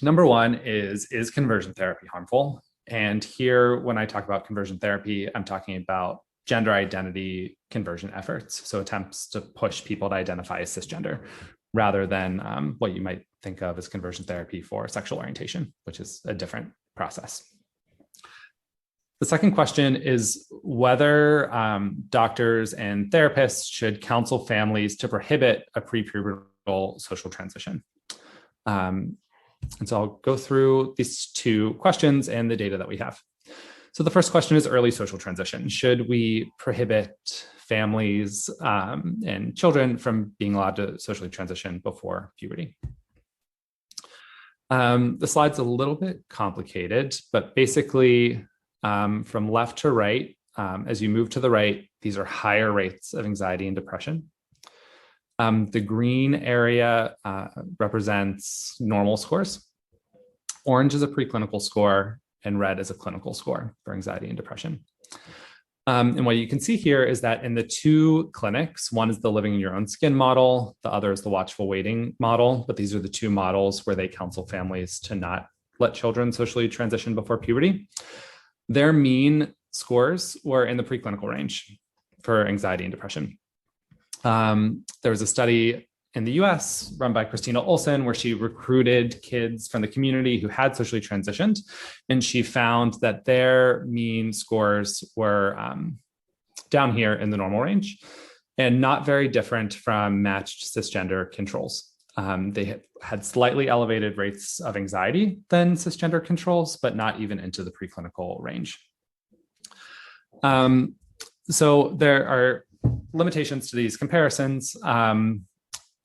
Number one is conversion therapy harmful? And here, when I talk about conversion therapy, I'm talking about gender identity conversion efforts. So attempts to push people to identify as cisgender rather than what you might think of as conversion therapy for sexual orientation, which is a different process. The second question is whether doctors and therapists should counsel families to prohibit a prepubertal social transition. And so I'll go through these two questions and the data that we have. So the first question is early social transition. Should we prohibit families and children from being allowed to socially transition before puberty? The slide's a little bit complicated, but basically from left to right, as you move to the right, these are higher rates of anxiety and depression. The green area represents normal scores. Orange is a preclinical score, and red is a clinical score for anxiety and depression. And what you can see here is that in the two clinics, one is the living in your own skin model, the other is the watchful waiting model, but these are the two models where they counsel families to not let children socially transition before puberty. Their mean scores were in the preclinical range for anxiety and depression. There was a study in the US run by Christina Olson where she recruited kids from the community who had socially transitioned, and she found that their mean scores were down here in the normal range and not very different from matched cisgender controls. They had slightly elevated rates of anxiety than cisgender controls, but not even into the preclinical range. So there are limitations to these comparisons.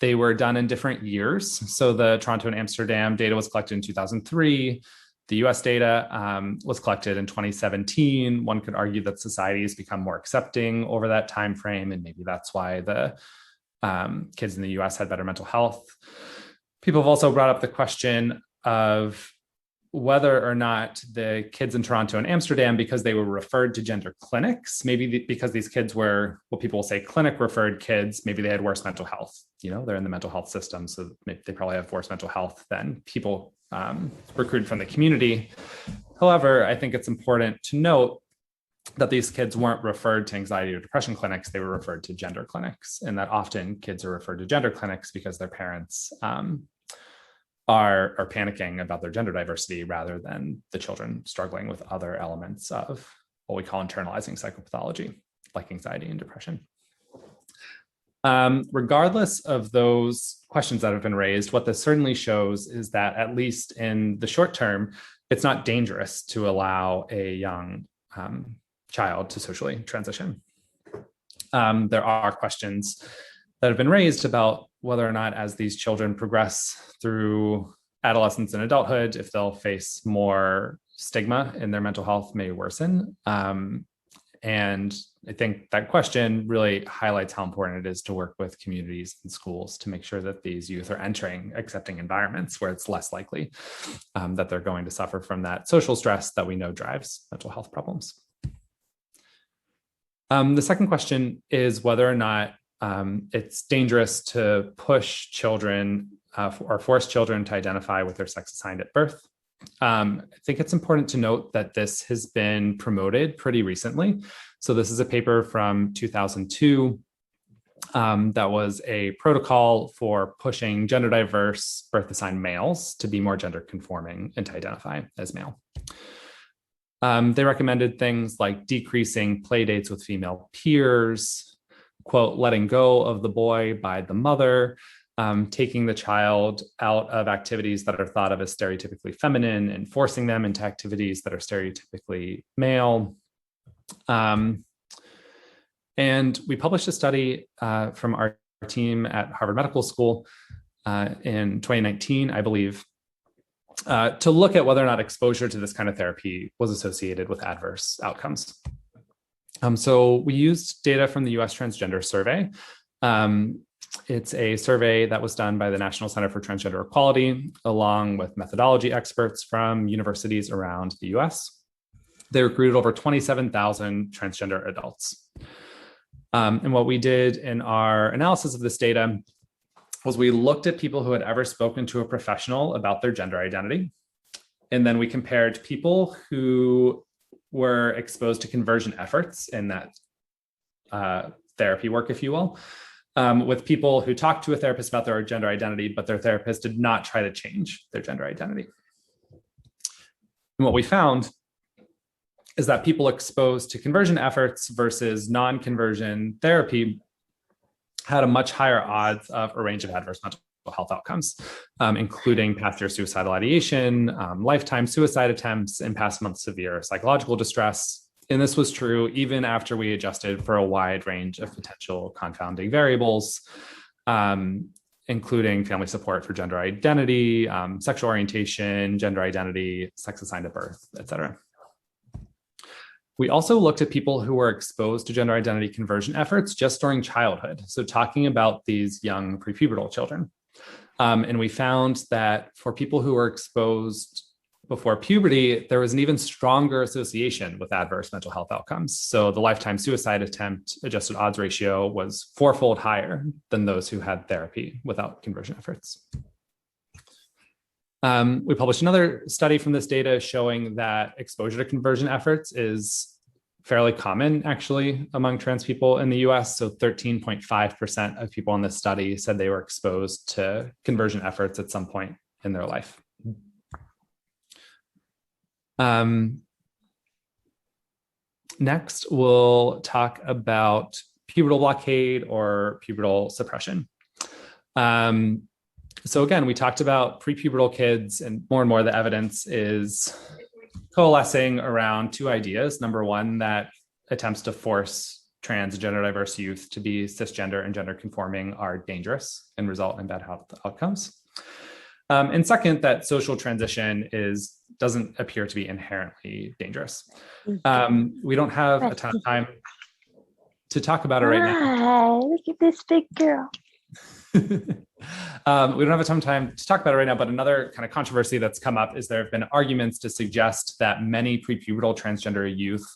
They were done in different years. So the Toronto and Amsterdam data was collected in 2003. The US data was collected in 2017. One could argue that society has become more accepting over that time frame, and maybe that's why the kids in the US had better mental health. People have also brought up the question of whether or not the kids in Toronto and Amsterdam, because they were referred to gender clinics, maybe because these kids were what people will say clinic referred kids, maybe they had worse mental health. You know, they're in the mental health system, so they probably have worse mental health than people recruited from the community. However, I think it's important to note that these kids weren't referred to anxiety or depression clinics, they were referred to gender clinics, and that often kids are referred to gender clinics because their parents are panicking about their gender diversity rather than the children struggling with other elements of what we call internalizing psychopathology, like anxiety and depression. Regardless of those questions that have been raised, what this certainly shows is that at least in the short term, it's not dangerous to allow a young child to socially transition. There are questions that have been raised about whether or not as these children progress through adolescence and adulthood, if they'll face more stigma in their mental health may worsen. And I think that question really highlights how important it is to work with communities and schools to make sure that these youth are entering accepting environments where it's less likely that they're going to suffer from that social stress that we know drives mental health problems. The second question is whether or not it's dangerous to push children or force children to identify with their sex assigned at birth. I think it's important to note that this has been promoted pretty recently. So this is a paper from 2002 that was a protocol for pushing gender diverse birth assigned males to be more gender conforming and to identify as male. They recommended things like decreasing play dates with female peers, quote, letting go of the boy by the mother, taking the child out of activities that are thought of as stereotypically feminine and forcing them into activities that are stereotypically male. And we published a study from our team at Harvard Medical School in 2019, I believe, to look at whether or not exposure to this kind of therapy was associated with adverse outcomes. So we used data from the US Transgender Survey. It's a survey that was done by the National Center for Transgender Equality, along with methodology experts from universities around the US. They recruited over 27,000 transgender adults. And what we did in our analysis of this data was we looked at people who had ever spoken to a professional about their gender identity. And then we compared people who were exposed to conversion efforts in that therapy work, if you will, with people who talked to a therapist about their gender identity, but their therapist did not try to change their gender identity. And what we found is that people exposed to conversion efforts versus non-conversion therapy had a much higher odds of a range of adverse mental health outcomes, including past year suicidal ideation, lifetime suicide attempts, and past month severe psychological distress. And this was true even after we adjusted for a wide range of potential confounding variables, including family support for gender identity, sexual orientation, gender identity, sex assigned at birth, et cetera. We also looked at people who were exposed to gender identity conversion efforts just during childhood. So talking about these young prepubertal children. And we found that for people who were exposed before puberty, there was an even stronger association with adverse mental health outcomes. So the lifetime suicide attempt adjusted odds ratio was 4-fold higher than those who had therapy without conversion efforts. We published another study from this data showing that exposure to conversion efforts is fairly common, actually, among trans people in the US. So 13.5% of people in this study said they were exposed to conversion efforts at some point in their life. Next, we'll talk about pubertal blockade or pubertal suppression. So again, we talked about prepubertal kids, and more the evidence is coalescing around two ideas. Number one, that attempts to force trans and gender diverse youth to be cisgender and gender conforming are dangerous and result in bad health outcomes. And second, that social transition doesn't appear to be inherently dangerous. We don't have a ton of time to talk about it right now. Look at this big girl. We don't have a ton of time to talk about it right now, but another kind of controversy that's come up is there have been arguments to suggest that many prepubertal transgender youth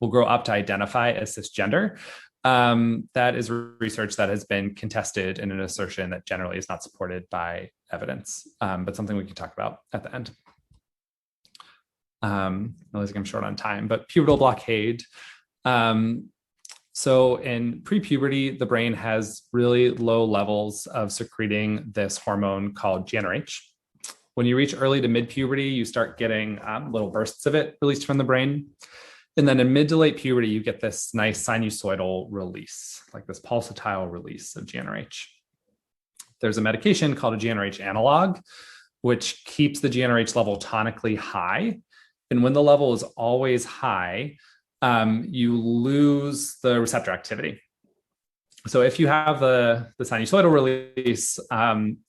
will grow up to identify as cisgender. That is research that has been contested in an assertion that generally is not supported by evidence, but something we can talk about at the end. Realizing I'm short on time, but pubertal blockade. So in pre-puberty, the brain has really low levels of secreting this hormone called GnRH. When you reach early to mid-puberty, you start getting little bursts of it released from the brain. And then in mid to late puberty, you get this nice sinusoidal release, like this pulsatile release of GnRH. There's a medication called a GnRH analog, which keeps the GnRH level tonically high. And when the level is always high, you lose the receptor activity. So if you have the sinusoidal release,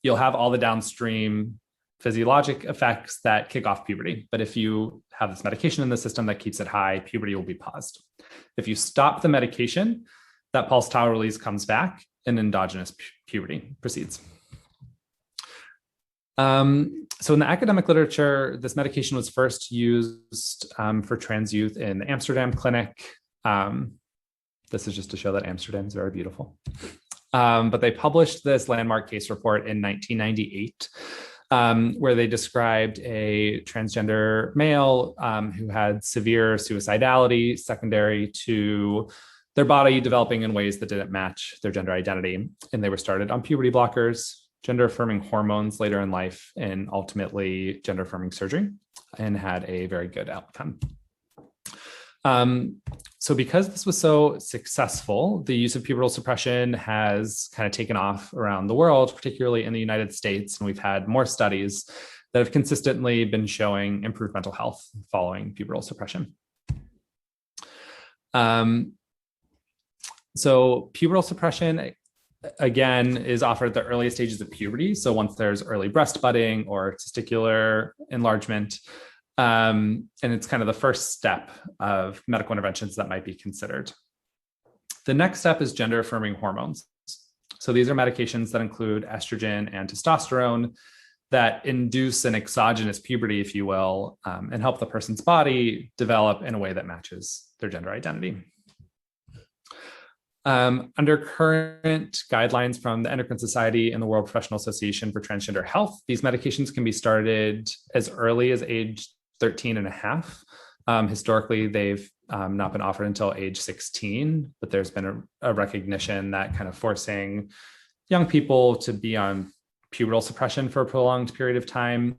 you'll have all the downstream physiologic effects that kick off puberty. But if you have this medication in the system that keeps it high, puberty will be paused. If you stop the medication, that pulsatile release comes back and endogenous puberty proceeds. So in the academic literature, this medication was first used for trans youth in the Amsterdam clinic. This is just to show that Amsterdam is very beautiful. But they published this landmark case report in 1998, where they described a transgender male who had severe suicidality secondary to their body developing in ways that didn't match their gender identity. And they were started on puberty blockers, gender affirming hormones later in life, and ultimately gender affirming surgery, and had a very good outcome. So because this was so successful, the use of pubertal suppression has kind of taken off around the world, particularly in the United States. And we've had more studies that have consistently been showing improved mental health following pubertal suppression. So pubertal suppression, again, is offered at the earliest stages of puberty. So once there's early breast budding or testicular enlargement, and it's kind of the first step of medical interventions that might be considered. The next step is gender affirming hormones. So these are medications that include estrogen and testosterone that induce an exogenous puberty, if you will, and help the person's body develop in a way that matches their gender identity. Under current guidelines from the Endocrine Society and the World Professional Association for Transgender Health, these medications can be started as early as age 13 and a half. Historically, they've not been offered until age 16, but there's been a recognition that kind of forcing young people to be on pubertal suppression for a prolonged period of time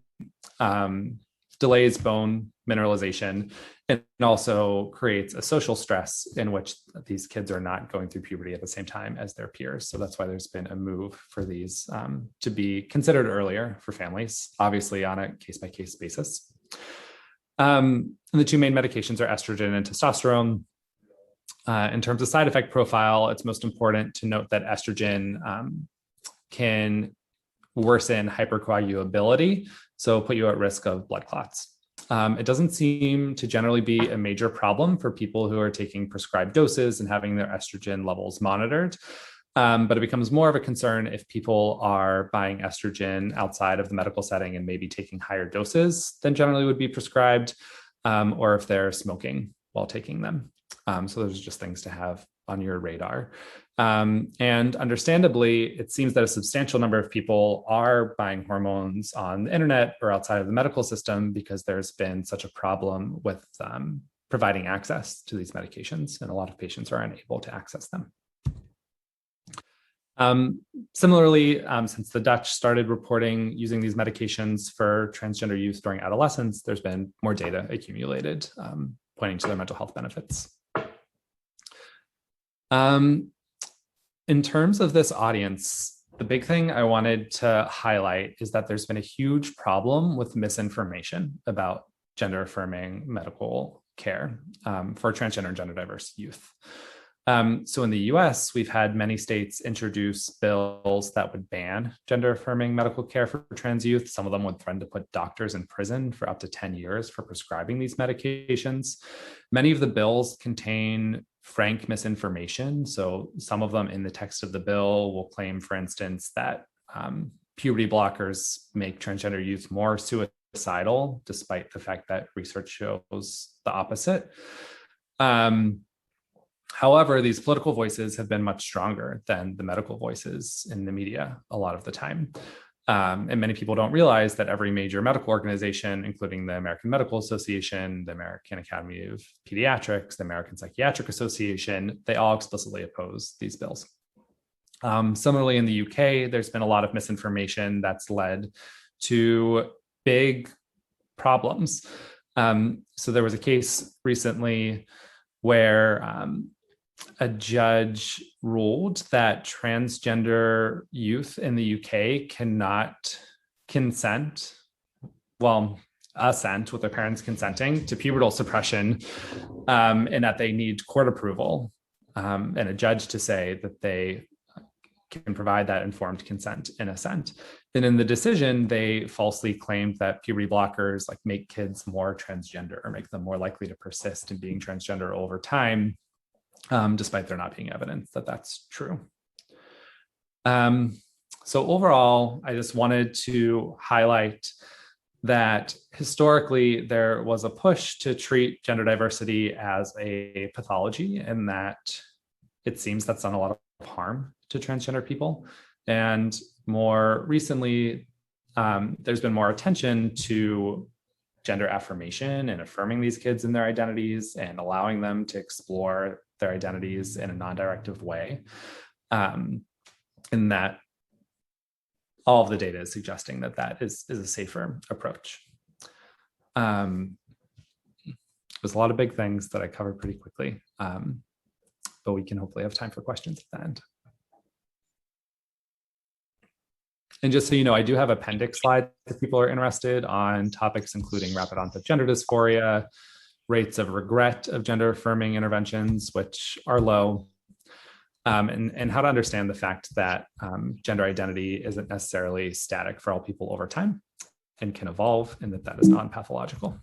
delays bone mineralization and also creates a social stress in which these kids are not going through puberty at the same time as their peers. So that's why there's been a move for these to be considered earlier for families, obviously on a case-by-case basis. And the two main medications are estrogen and testosterone. In terms of side effect profile, it's most important to note that estrogen can worsen hypercoagulability, so put you at risk of blood clots. It doesn't seem to generally be a major problem for people who are taking prescribed doses and having their estrogen levels monitored. But it becomes more of a concern if people are buying estrogen outside of the medical setting and maybe taking higher doses than generally would be prescribed, or if they're smoking while taking them. So those are just things to have on your radar. And understandably, it seems that a substantial number of people are buying hormones on the internet or outside of the medical system because there's been such a problem with providing access to these medications, and a lot of patients are unable to access them. Similarly, since the Dutch started reporting using these medications for transgender youth during adolescence, there's been more data accumulated pointing to their mental health benefits. In terms of this audience, the big thing I wanted to highlight is that there's been a huge problem with misinformation about gender affirming medical care for transgender and gender diverse youth. So in the US, we've had many states introduce bills that would ban gender affirming medical care for trans youth. Some of them would threaten to put doctors in prison for up to 10 years for prescribing these medications. Many of the bills contain frank misinformation. So some of them in the text of the bill will claim, for instance, that puberty blockers make transgender youth more suicidal, despite the fact that research shows the opposite. However, these political voices have been much stronger than the medical voices in the media a lot of the time. And many people don't realize that every major medical organization, including the American Medical Association, the American Academy of Pediatrics, the American Psychiatric Association, they all explicitly oppose these bills. Similarly, in the UK, there's been a lot of misinformation that's led to big problems. So there was a case recently where a judge ruled that transgender youth in the UK cannot assent with their parents consenting to pubertal suppression, and that they need court approval and a judge to say that they can provide that informed consent and assent. And in the decision, they falsely claimed that puberty blockers make kids more transgender or make them more likely to persist in being transgender over time, despite there not being evidence that that's true. So overall, I just wanted to highlight that historically there was a push to treat gender diversity as a pathology, and that it seems that's done a lot of harm to transgender people. And more recently, there's been more attention to gender affirmation and affirming these kids in their identities and allowing them to explore their identities in a non-directive way. And that all of the data is suggesting that that is a safer approach. There's a lot of big things that I covered pretty quickly, but we can hopefully have time for questions at the end. And just so you know, I do have appendix slides if people are interested on topics including rapid onset gender dysphoria, rates of regret of gender affirming interventions, which are low, and how to understand the fact that gender identity isn't necessarily static for all people over time and can evolve, and that is non-pathological.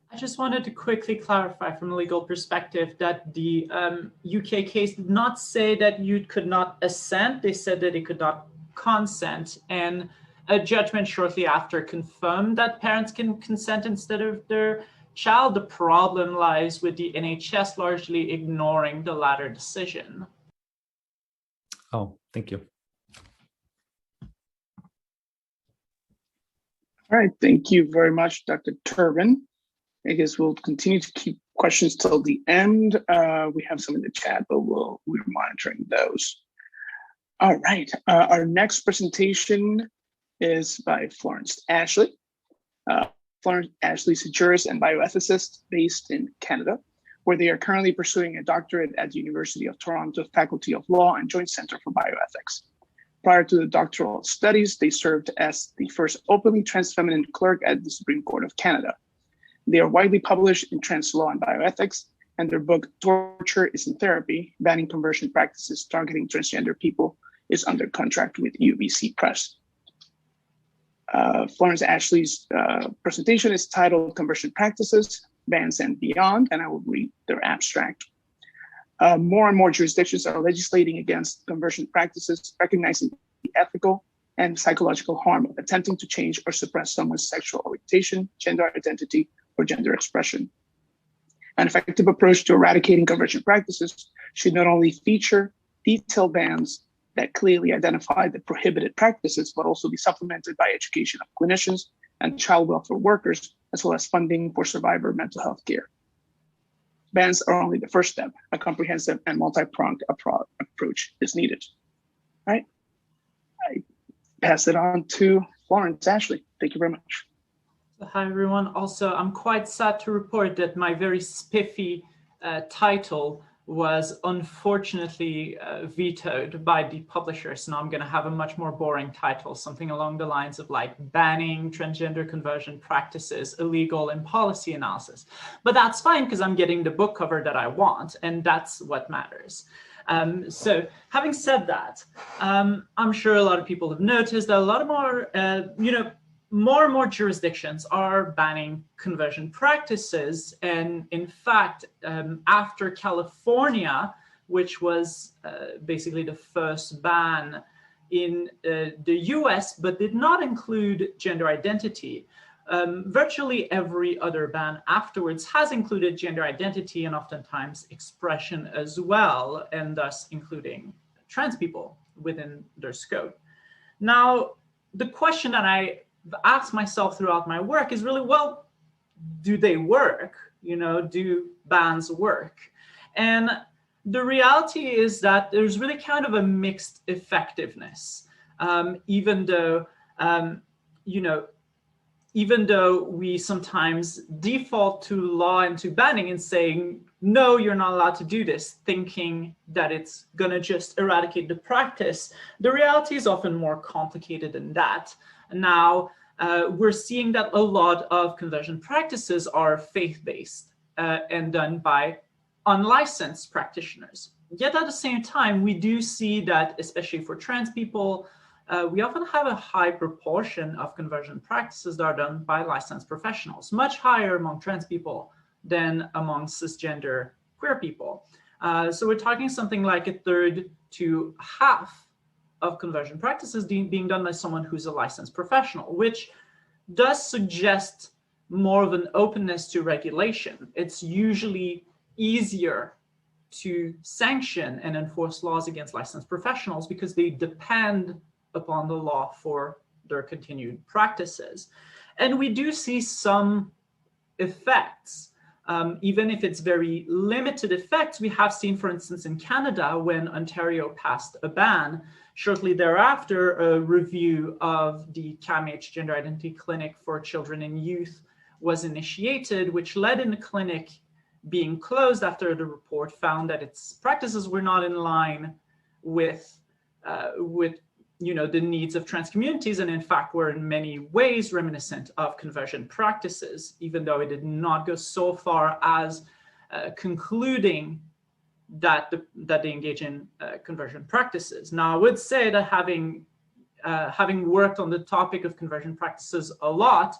I just wanted to quickly clarify from a legal perspective that the UK case did not say that you could not assent. They said that it could not consent. And a judgment shortly after confirmed that parents can consent instead of their child. The problem lies with the NHS largely ignoring the latter decision. Oh, thank you. All right, thank you very much, Dr. Turbin. I guess we'll continue to keep questions till the end. We have some in the chat, but we're monitoring those. All right, our next presentation is by Florence Ashley. Florence Ashley is a jurist and bioethicist based in Canada, where they are currently pursuing a doctorate at the University of Toronto Faculty of Law and Joint Center for Bioethics. Prior to the doctoral studies, they served as the first openly trans feminine clerk at the Supreme Court of Canada. They are widely published in trans law and bioethics, and their book, Torture Isn't Therapy, Banning Conversion Practices Targeting Transgender People, is under contract with UBC Press. Florence Ashley's presentation is titled Conversion Practices, Bans and Beyond, and I will read their abstract. More and more jurisdictions are legislating against conversion practices, recognizing the ethical and psychological harm of attempting to change or suppress someone's sexual orientation, gender identity, or gender expression. An effective approach to eradicating conversion practices should not only feature detailed bans that clearly identify the prohibited practices, but also be supplemented by education of clinicians and child welfare workers, as well as funding for survivor mental health care. Bans are only the first step. A comprehensive and multi-pronged approach is needed. All right, I pass it on to Florence Ashley. Thank you very much. Hi, everyone. Also, I'm quite sad to report that my very spiffy title was unfortunately vetoed by the publishers. Now I'm going to have a much more boring title, something along the lines of like banning transgender conversion practices illegal in policy analysis. But that's fine because I'm getting the book cover that I want, and that's what matters. So having said that, I'm sure a lot of people have noticed that a lot of more, more and more jurisdictions are banning conversion practices. And in fact, after California, which was basically the first ban in the US, but did not include gender identity, virtually every other ban afterwards has included gender identity and oftentimes expression as well, and thus including trans people within their scope. Now, the question that I ask myself throughout my work is really, well, do they work? Do bans work? And the reality is that there's really kind of a mixed effectiveness, even though, even though we sometimes default to law and to banning and saying, no, you're not allowed to do this, thinking that it's going to just eradicate the practice. The reality is often more complicated than that. Now, we're seeing that a lot of conversion practices are faith-based and done by unlicensed practitioners. Yet at the same time, we do see that, especially for trans people, we often have a high proportion of conversion practices that are done by licensed professionals, much higher among trans people than among cisgender queer people. So we're talking something like a third to half of conversion practices being done by someone who's a licensed professional, which does suggest more of an openness to regulation. It's usually easier to sanction and enforce laws against licensed professionals because they depend upon the law for their continued practices. And we do see some effects. Even if it's very limited effects, we have seen, for instance, in Canada, when Ontario passed a ban, shortly thereafter, a review of the CMH Gender Identity Clinic for Children and Youth was initiated, which led in the clinic being closed after the report found that its practices were not in line with the needs of trans communities, and in fact were in many ways reminiscent of conversion practices, even though it did not go so far as concluding that they engage in conversion practices. Now, I would say that having worked on the topic of conversion practices a lot,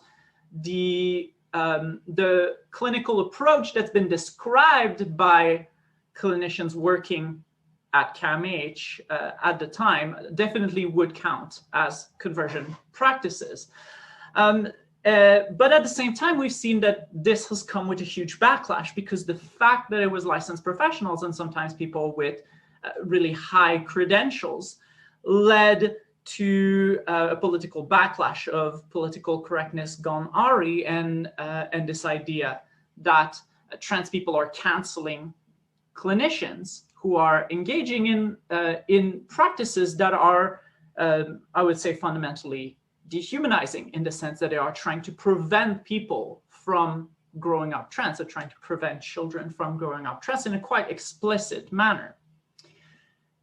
the clinical approach that's been described by clinicians working at CAMH at the time definitely would count as conversion practices. But at the same time, we've seen that this has come with a huge backlash, because the fact that it was licensed professionals and sometimes people with really high credentials led to a political backlash of political correctness gone awry, and this idea that trans people are canceling clinicians who are engaging in practices that are, I would say, fundamentally dehumanizing, in the sense that they are trying to prevent people from growing up trans. They're trying to prevent children from growing up trans in a quite explicit manner.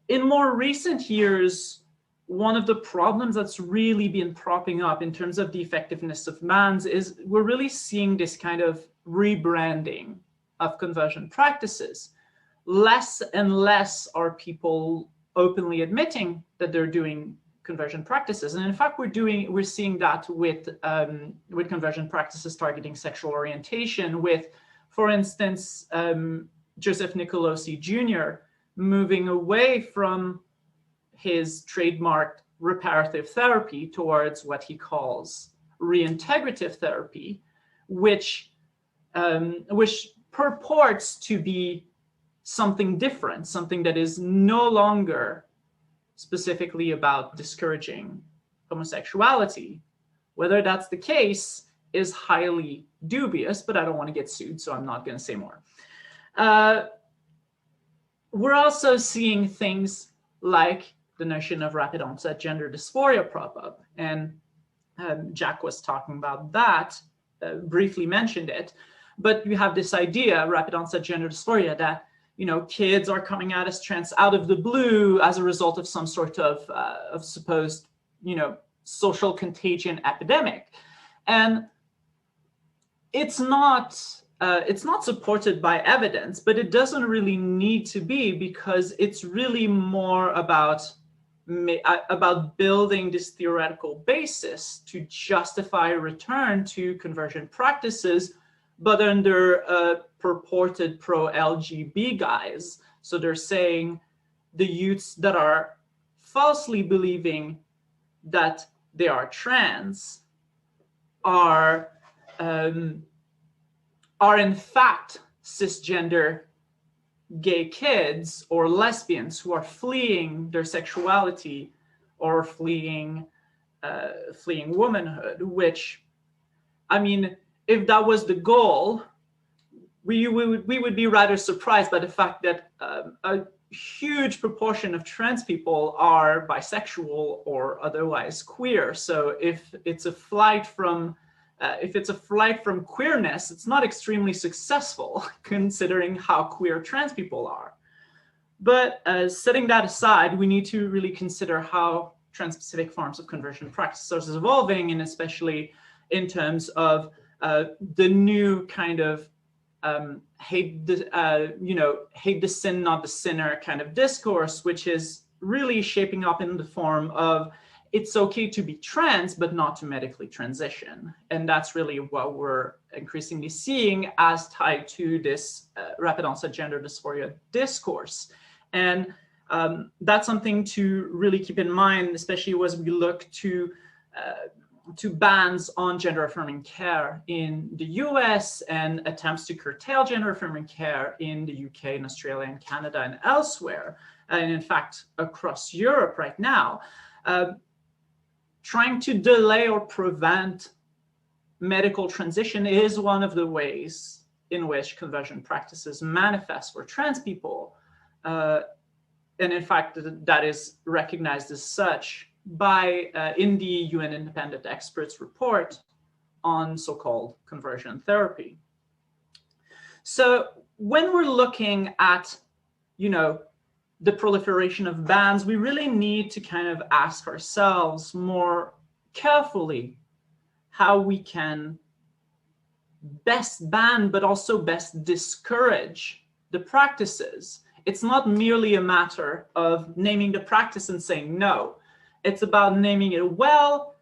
In more recent years, one of the problems that's really been propping up in terms of the effectiveness of MANS is we're really seeing this kind of rebranding of conversion practices. Less and less are people openly admitting that they're doing conversion practices, and in fact, we're seeing that with conversion practices targeting sexual orientation. With, for instance, Joseph Nicolosi Jr. moving away from his trademarked reparative therapy towards what he calls reintegrative therapy, which purports to be something different, something that is no longer specifically about discouraging homosexuality. Whether that's the case is highly dubious, but I don't want to get sued, so I'm not going to say more. We're also seeing things like the notion of rapid onset gender dysphoria prop up, and Jack was talking about that, briefly mentioned it, but you have this idea, rapid onset gender dysphoria, that kids are coming out as trans out of the blue as a result of some sort of supposed, social contagion epidemic. And it's not supported by evidence, but it doesn't really need to be, because it's really more about building this theoretical basis to justify a return to conversion practices, but under a purported pro-LGB guise. So they're saying the youths that are falsely believing that they are trans are in fact cisgender gay kids or lesbians who are fleeing their sexuality or fleeing womanhood, which, I mean, if that was the goal, we would be rather surprised by the fact that a huge proportion of trans people are bisexual or otherwise queer. So if it's a flight from queerness, it's not extremely successful considering how queer trans people are. But setting that aside, we need to really consider how trans-specific forms of conversion practices are evolving, and especially in terms of the new kind of hate the sin, not the sinner kind of discourse, which is really shaping up in the form of it's okay to be trans, but not to medically transition. And that's really what we're increasingly seeing as tied to this rapid onset gender dysphoria discourse. And that's something to really keep in mind, especially as we look to bans on gender affirming care in the US and attempts to curtail gender affirming care in the UK and Australia and Canada and elsewhere, and in fact across Europe right now. Trying to delay or prevent medical transition is one of the ways in which conversion practices manifest for trans people. And in fact, that is recognized as such by in the UN Independent Experts report on so-called conversion therapy. So when we're looking at, the proliferation of bans, we really need to kind of ask ourselves more carefully how we can best ban, but also best discourage the practices. It's not merely a matter of naming the practice and saying no. It's about naming it well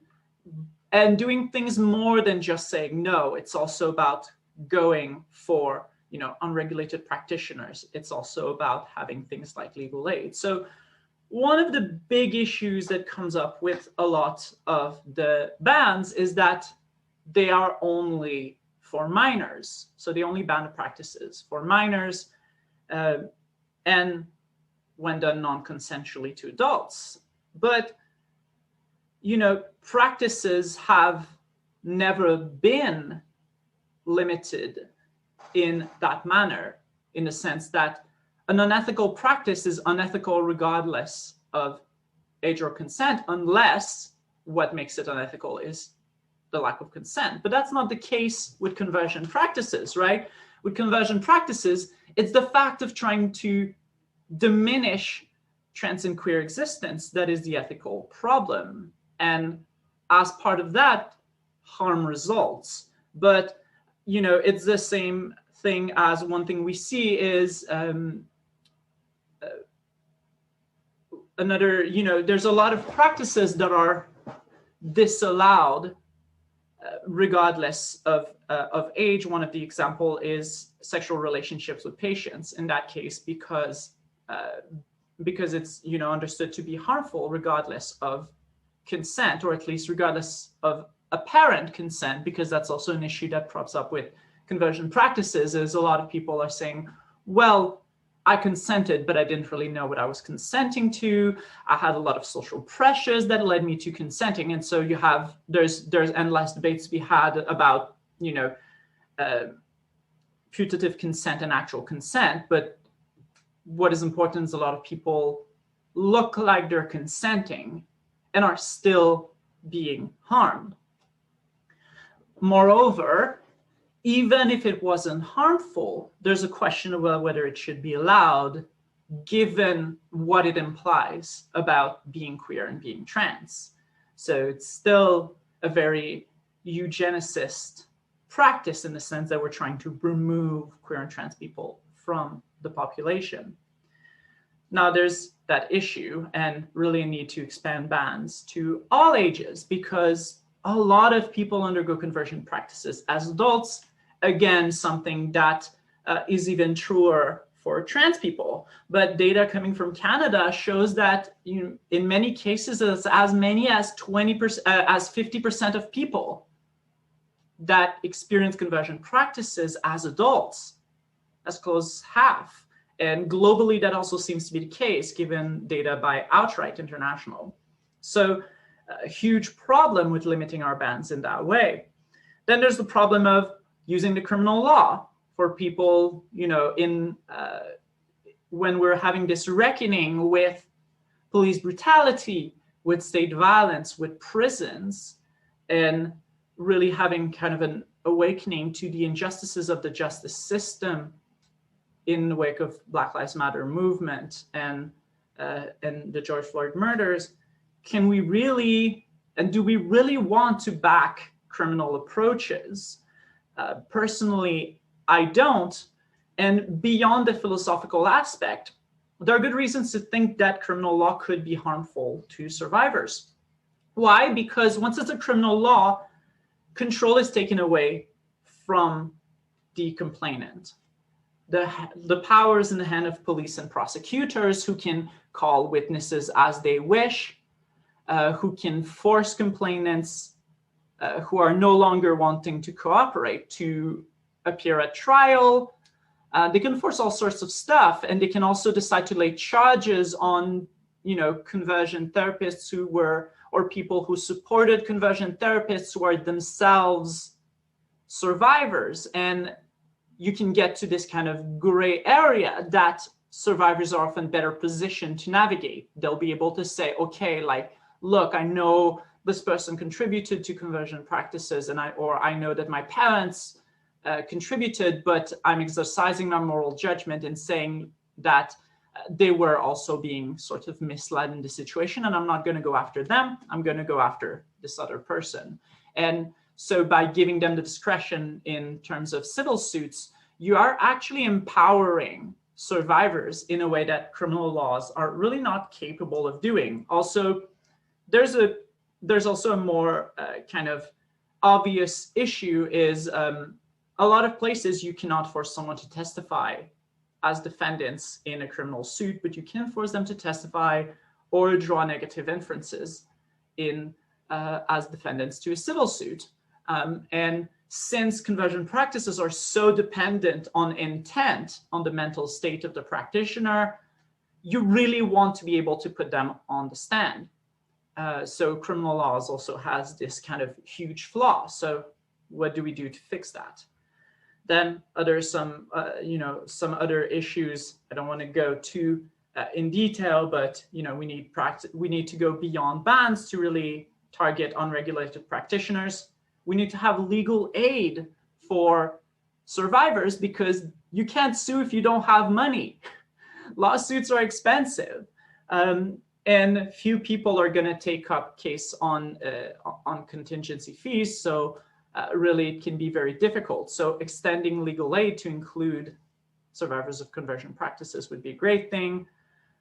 and doing things more than just saying no. It's also about going for unregulated practitioners. It's also about having things like legal aid. So one of the big issues that comes up with a lot of the bans is that they are only for minors. So they only ban the practices for minors and when done non-consensually to adults. But, practices have never been limited in that manner, in the sense that an unethical practice is unethical regardless of age or consent, unless what makes it unethical is the lack of consent. But that's not the case with conversion practices, right? With conversion practices, it's the fact of trying to diminish trans and queer existence that is the ethical problem. And as part of that, harm results. But, it's the same thing as one thing we see is another, there's a lot of practices that are disallowed regardless of age. One of the example is sexual relationships with patients. In that case, because it's understood to be harmful regardless of consent, or at least regardless of apparent consent, because that's also an issue that crops up with conversion practices. Is a lot of people are saying, well, I consented, but I didn't really know what I was consenting to. I had a lot of social pressures that led me to consenting. And so there's endless debates to be had about, putative consent and actual consent. But what is important is a lot of people look like they're consenting and are still being harmed. Moreover, even if it wasn't harmful, there's a question about whether it should be allowed, given what it implies about being queer and being trans. So it's still a very eugenicist practice, in the sense that we're trying to remove queer and trans people from the population. Now there's that issue, and really a need to expand bans to all ages, because a lot of people undergo conversion practices as adults. Again, something that is even truer for trans people. But data coming from Canada shows that in many cases, it's as many as 20%, as 50% of people that experience conversion practices as adults, as close as half. And globally, that also seems to be the case, given data by Outright International. So a huge problem with limiting our bans in that way. Then there's the problem of using the criminal law for people, when we're having this reckoning with police brutality, with state violence, with prisons, and really having kind of an awakening to the injustices of the justice system in the wake of Black Lives Matter movement and the George Floyd murders. Can we really, and do we really want to back criminal approaches? Personally, I don't. And beyond the philosophical aspect, there are good reasons to think that criminal law could be harmful to survivors. Why? Because once it's a criminal law, control is taken away from the complainant. The power is in the hand of police and prosecutors, who can call witnesses as they wish, who can force complainants who are no longer wanting to cooperate to appear at trial. They can force all sorts of stuff, and they can also decide to lay charges on, conversion therapists who were, or people who supported conversion therapists who are themselves survivors. And you can get to this kind of gray area that survivors are often better positioned to navigate. They'll be able to say, okay, look, I know this person contributed to conversion practices, and I know that my parents contributed, but I'm exercising my moral judgment in saying that they were also being sort of misled in the situation, and I'm not going to go after them. I'm going to go after this other person. And so by giving them the discretion in terms of civil suits, you are actually empowering survivors in a way that criminal laws are really not capable of doing. Also, there's also a more kind of obvious issue is a lot of places you cannot force someone to testify as defendants in a criminal suit, but you can force them to testify or draw negative inferences in as defendants to a civil suit. And since conversion practices are so dependent on intent, on the mental state of the practitioner, you really want to be able to put them on the stand. So criminal laws also has this kind of huge flaw. So what do we do to fix that? Then some other issues. I don't want to go too in detail, but we need to go beyond bans to really target unregulated practitioners. We need to have legal aid for survivors because you can't sue if you don't have money. Lawsuits are expensive, and few people are going to take up case on contingency fees. So really, it can be very difficult. So extending legal aid to include survivors of conversion practices would be a great thing.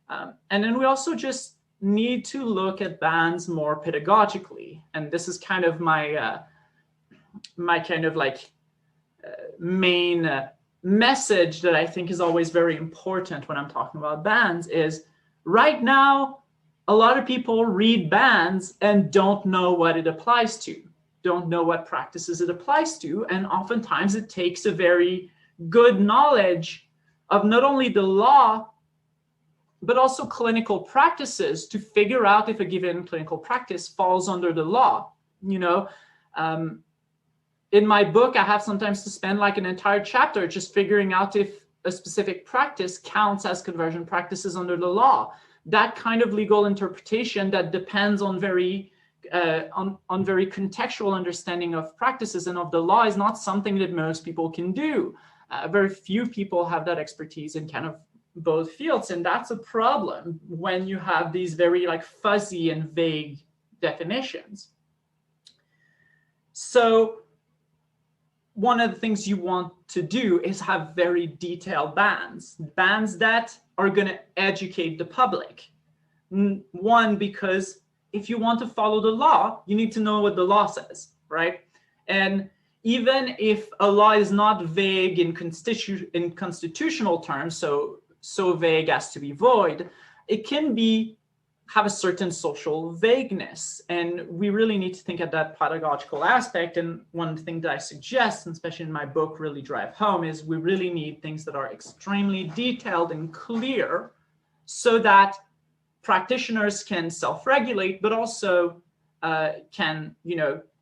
And then we also just need to look at bans more pedagogically. And this is kind of my kind of like main message that I think is always very important when I'm talking about bans is right now, a lot of people read bans and don't know what it applies to, don't know what practices it applies to. And oftentimes it takes a very good knowledge of not only the law, but also clinical practices to figure out if a given clinical practice falls under the law. In my book, I have sometimes to spend like an entire chapter just figuring out if a specific practice counts as conversion practices under the law. That kind of legal interpretation that depends on very contextual understanding of practices and of the law is not something that most people can do. Very few people have that expertise in kind of both fields, and that's a problem when you have these very like fuzzy and vague definitions. So one of the things you want to do is have very detailed bans that are going to educate the public. One, because if you want to follow the law, you need to know what the law says, right? And even if a law is not vague in constitutional terms, so vague as to be void, it can have a certain social vagueness. And we really need to think at that pedagogical aspect. And one thing that I suggest, and especially in my book, really drive home, is we really need things that are extremely detailed and clear so that practitioners can self-regulate, but also can,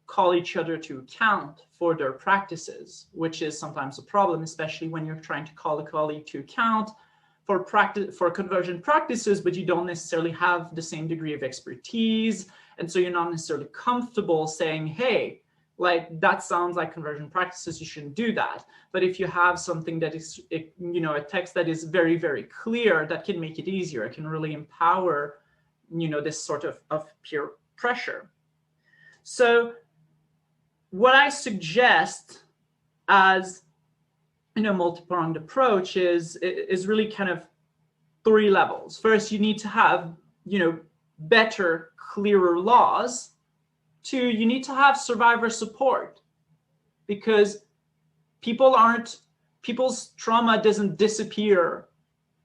call each other to account for their practices, which is sometimes a problem, especially when you're trying to call a colleague to account for conversion practices, but you don't necessarily have the same degree of expertise. And so you're not necessarily comfortable saying, hey, like that sounds like conversion practices, you shouldn't do that. But if you have something that is, a text that is very, very clear, that can make it easier. It can really empower, this sort of peer pressure. So what I suggest as multi-pronged approach is really kind of 3 levels. First, you need to have, better, clearer laws. 2, you need to have survivor support, because people's trauma doesn't disappear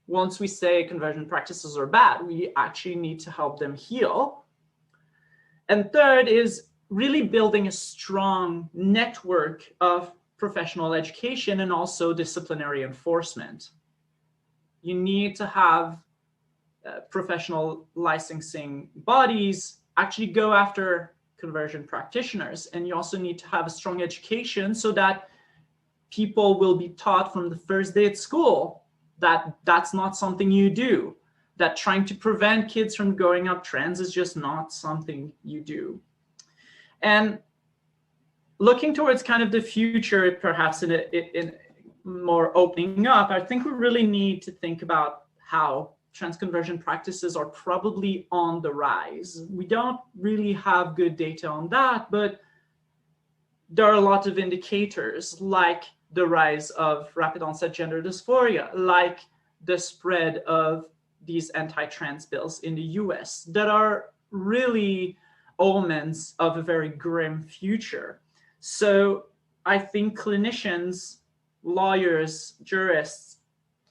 once we say conversion practices are bad. We actually need to help them heal. And 3rd is really building a strong network of professional education and also disciplinary enforcement. You need to have professional licensing bodies actually go after conversion practitioners. And you also need to have a strong education so that people will be taught from the first day at school that that's not something you do, that trying to prevent kids from going up trends is just not something you do. And looking towards kind of the future, perhaps in more opening up, I think we really need to think about how transconversion practices are probably on the rise. We don't really have good data on that, but there are a lot of indicators, like the rise of rapid onset gender dysphoria, like the spread of these anti-trans bills in the US, that are really omens of a very grim future. So I think clinicians, lawyers, jurists,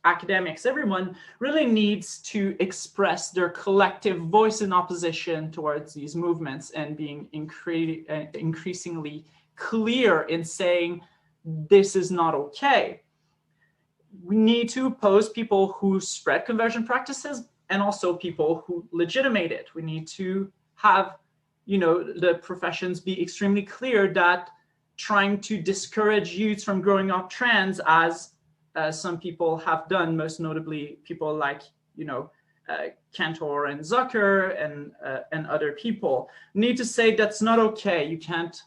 academics, everyone really needs to express their collective voice in opposition towards these movements and being increasingly clear in saying this is not okay. We need to oppose people who spread conversion practices and also people who legitimate it. We need to have, the professions be extremely clear that trying to discourage youth from growing up trans, as some people have done, most notably people like, Cantor and Zucker and other people, need to say that's not okay. You can't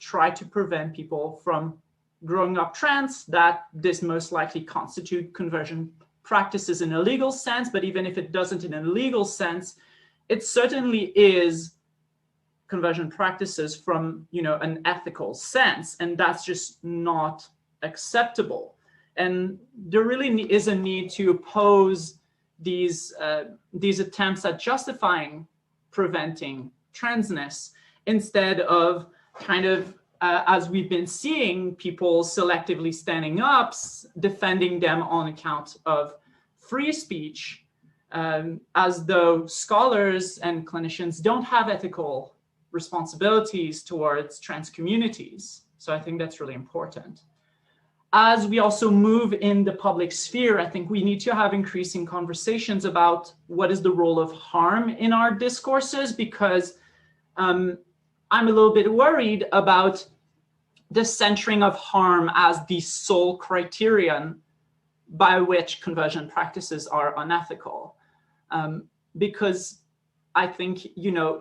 try to prevent people from growing up trans, that this most likely constitute conversion practices in a legal sense, but even if it doesn't in a legal sense, it certainly is conversion practices from an ethical sense, and that's just not acceptable. And there really is a need to oppose these attempts at justifying preventing transness, instead of kind of as we've been seeing, people selectively standing up, defending them on account of free speech, as though scholars and clinicians don't have ethical responsibilities towards trans communities. So I think that's really important. As we also move in the public sphere, I think we need to have increasing conversations about what is the role of harm in our discourses, because I'm a little bit worried about the centering of harm as the sole criterion by which conversion practices are unethical. Because I think,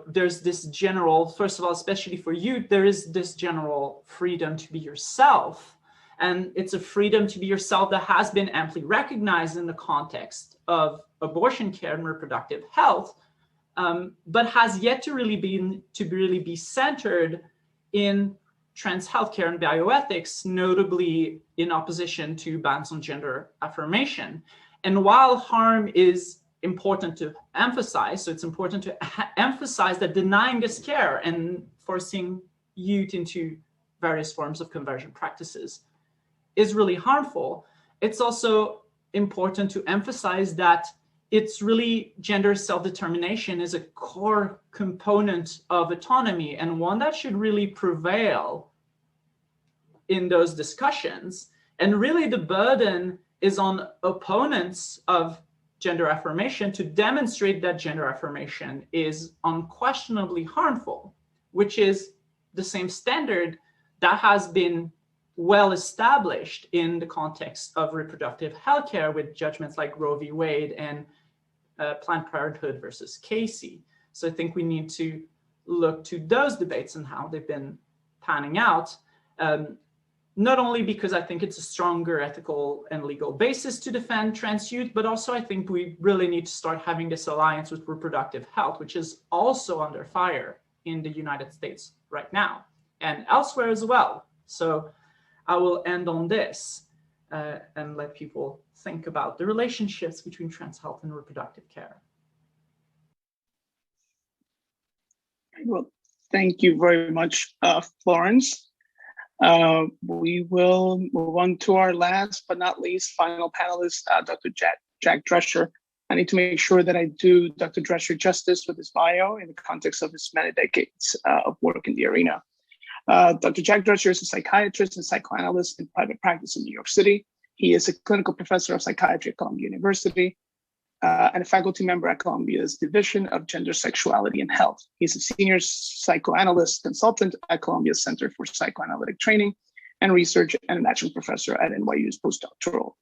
there's this general, first of all, especially for youth, there is this general freedom to be yourself. And it's a freedom to be yourself that has been amply recognized in the context of abortion care and reproductive health, but has yet to really be centered in trans healthcare and bioethics, notably in opposition to bans on gender affirmation. And while harm is important to emphasize, so it's important to emphasize that denying this care and forcing youth into various forms of conversion practices is really harmful, it's also important to emphasize that it's really gender self-determination is a core component of autonomy, and one that should really prevail in those discussions. And really the burden is on opponents of gender affirmation to demonstrate that gender affirmation is unquestionably harmful, which is the same standard that has been well established in the context of reproductive health care with judgments like Roe v. Wade and Planned Parenthood versus Casey. So I think we need to look to those debates and how they've been panning out, not only because I think it's a stronger ethical and legal basis to defend trans youth, but also I think we really need to start having this alliance with reproductive health, which is also under fire in the United States right now and elsewhere as well. So I will end on this and let people think about the relationships between trans health and reproductive care. Well, thank you very much, Florence. We will move on to our last but not least final panelist, Dr. Jack Drescher. I need to make sure that I do Dr. Drescher justice with his bio in the context of his many decades of work in the arena. Dr. Jack Drescher is a psychiatrist and psychoanalyst in private practice in New York City. He is a clinical professor of psychiatry at Columbia University and a faculty member at Columbia's Division of Gender, Sexuality, and Health. He's a senior psychoanalyst consultant at Columbia's Center for Psychoanalytic Training and Research and an adjunct professor at NYU's postdoctoral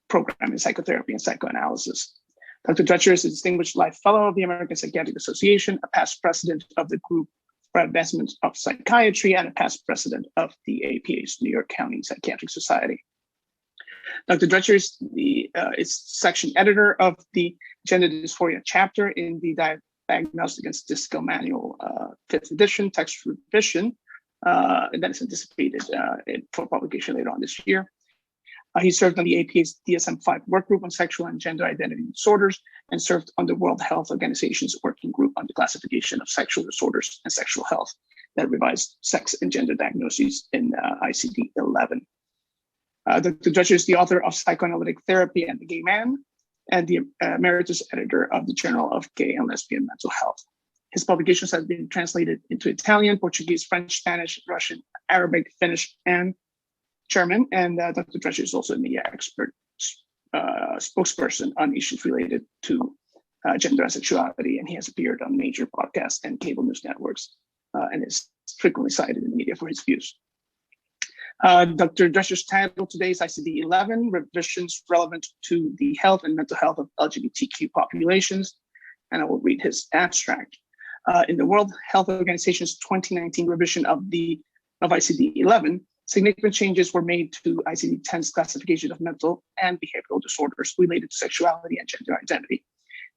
program in psychotherapy and psychoanalysis. Dr. Drescher is a distinguished life fellow of the American Psychiatric Association, a past president of the group for Advancement of Psychiatry and a past president of the APA's New York County Psychiatric Society. Dr. Drescher is section editor of the Gender Dysphoria chapter in the Diagnostic and Statistical Manual 5th edition, text revision, and that is anticipated for publication later on this year. He served on the APA's DSM-5 work group on sexual and gender identity disorders and served on the World Health Organization's working group on the classification of sexual disorders and sexual health that revised sex and gender diagnoses in ICD-11. Dr. Drescher is the author of Psychoanalytic Therapy and the Gay Man and the emeritus editor of the Journal of Gay and Lesbian Mental Health. His publications have been translated into Italian, Portuguese, French, Spanish, Russian, Arabic, Finnish, and German. And Dr. Drescher is also a media expert spokesperson on issues related to gender and sexuality, and he has appeared on major podcasts and cable news networks and is frequently cited in the media for his views. Dr. Drescher's title today is ICD-11, Revisions Relevant to the Health and Mental Health of LGBTQ Populations, and I will read his abstract. In the World Health Organization's 2019 revision of ICD-11, significant changes were made to ICD-10's classification of mental and behavioral disorders related to sexuality and gender identity.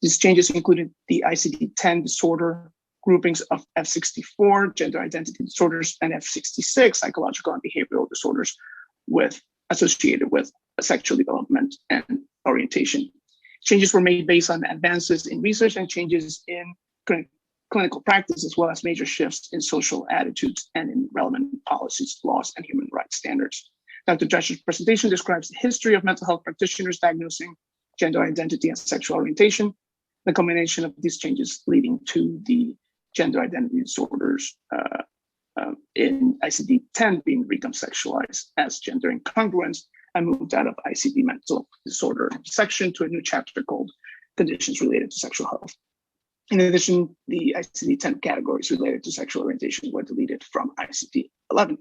These changes included the ICD-10 disorder groupings of F64, gender identity disorders, and F66, psychological and behavioral disorders associated with sexual development and orientation. Changes were made based on advances in research and changes in clinical practice, as well as major shifts in social attitudes and in relevant policies, laws, and human rights standards. Dr. Drescher's presentation describes the history of mental health practitioners diagnosing gender identity and sexual orientation, the combination of these changes leading to the gender identity disorders in ICD-10 being reconceptualized as gender incongruence and moved out of ICD mental disorder section to a new chapter called Conditions Related to Sexual Health. In addition, the ICD-10 categories related to sexual orientation were deleted from ICD-11.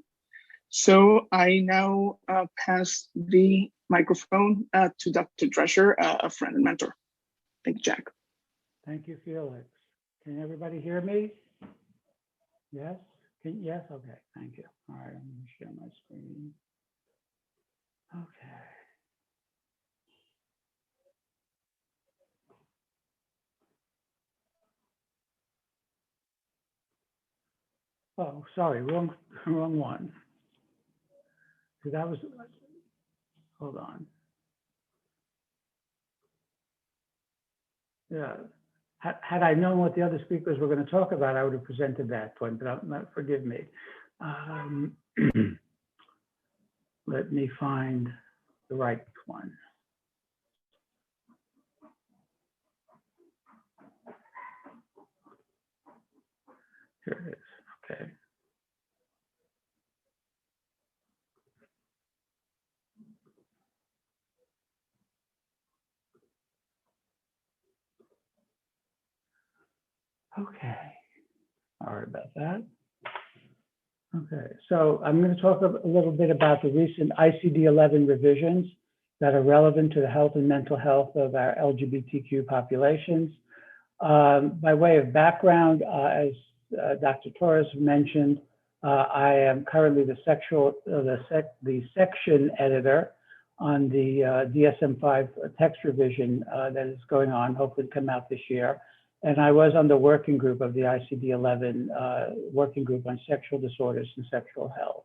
So I now pass the microphone to Dr. Drescher, a friend and mentor. Thank you, Jack. Thank you, Felix. Can everybody hear me? Yes? Yes? Okay, thank you. All right, I'm going to share my screen. Okay. Oh, sorry, wrong one. So that was, hold on. Yeah. Had I known what the other speakers were going to talk about, I would have presented that one, but forgive me. Let me find the right one. Here it is, okay. Okay, sorry about that. Okay, so I'm going to talk a little bit about the recent ICD-11 revisions that are relevant to the health and mental health of our LGBTQ populations. By way of background, as Dr. Torres mentioned, I am currently the section editor on the DSM-5 text revision that is going on, hopefully to come out this year. And I was on the working group of the ICD-11 working group on sexual disorders and sexual health.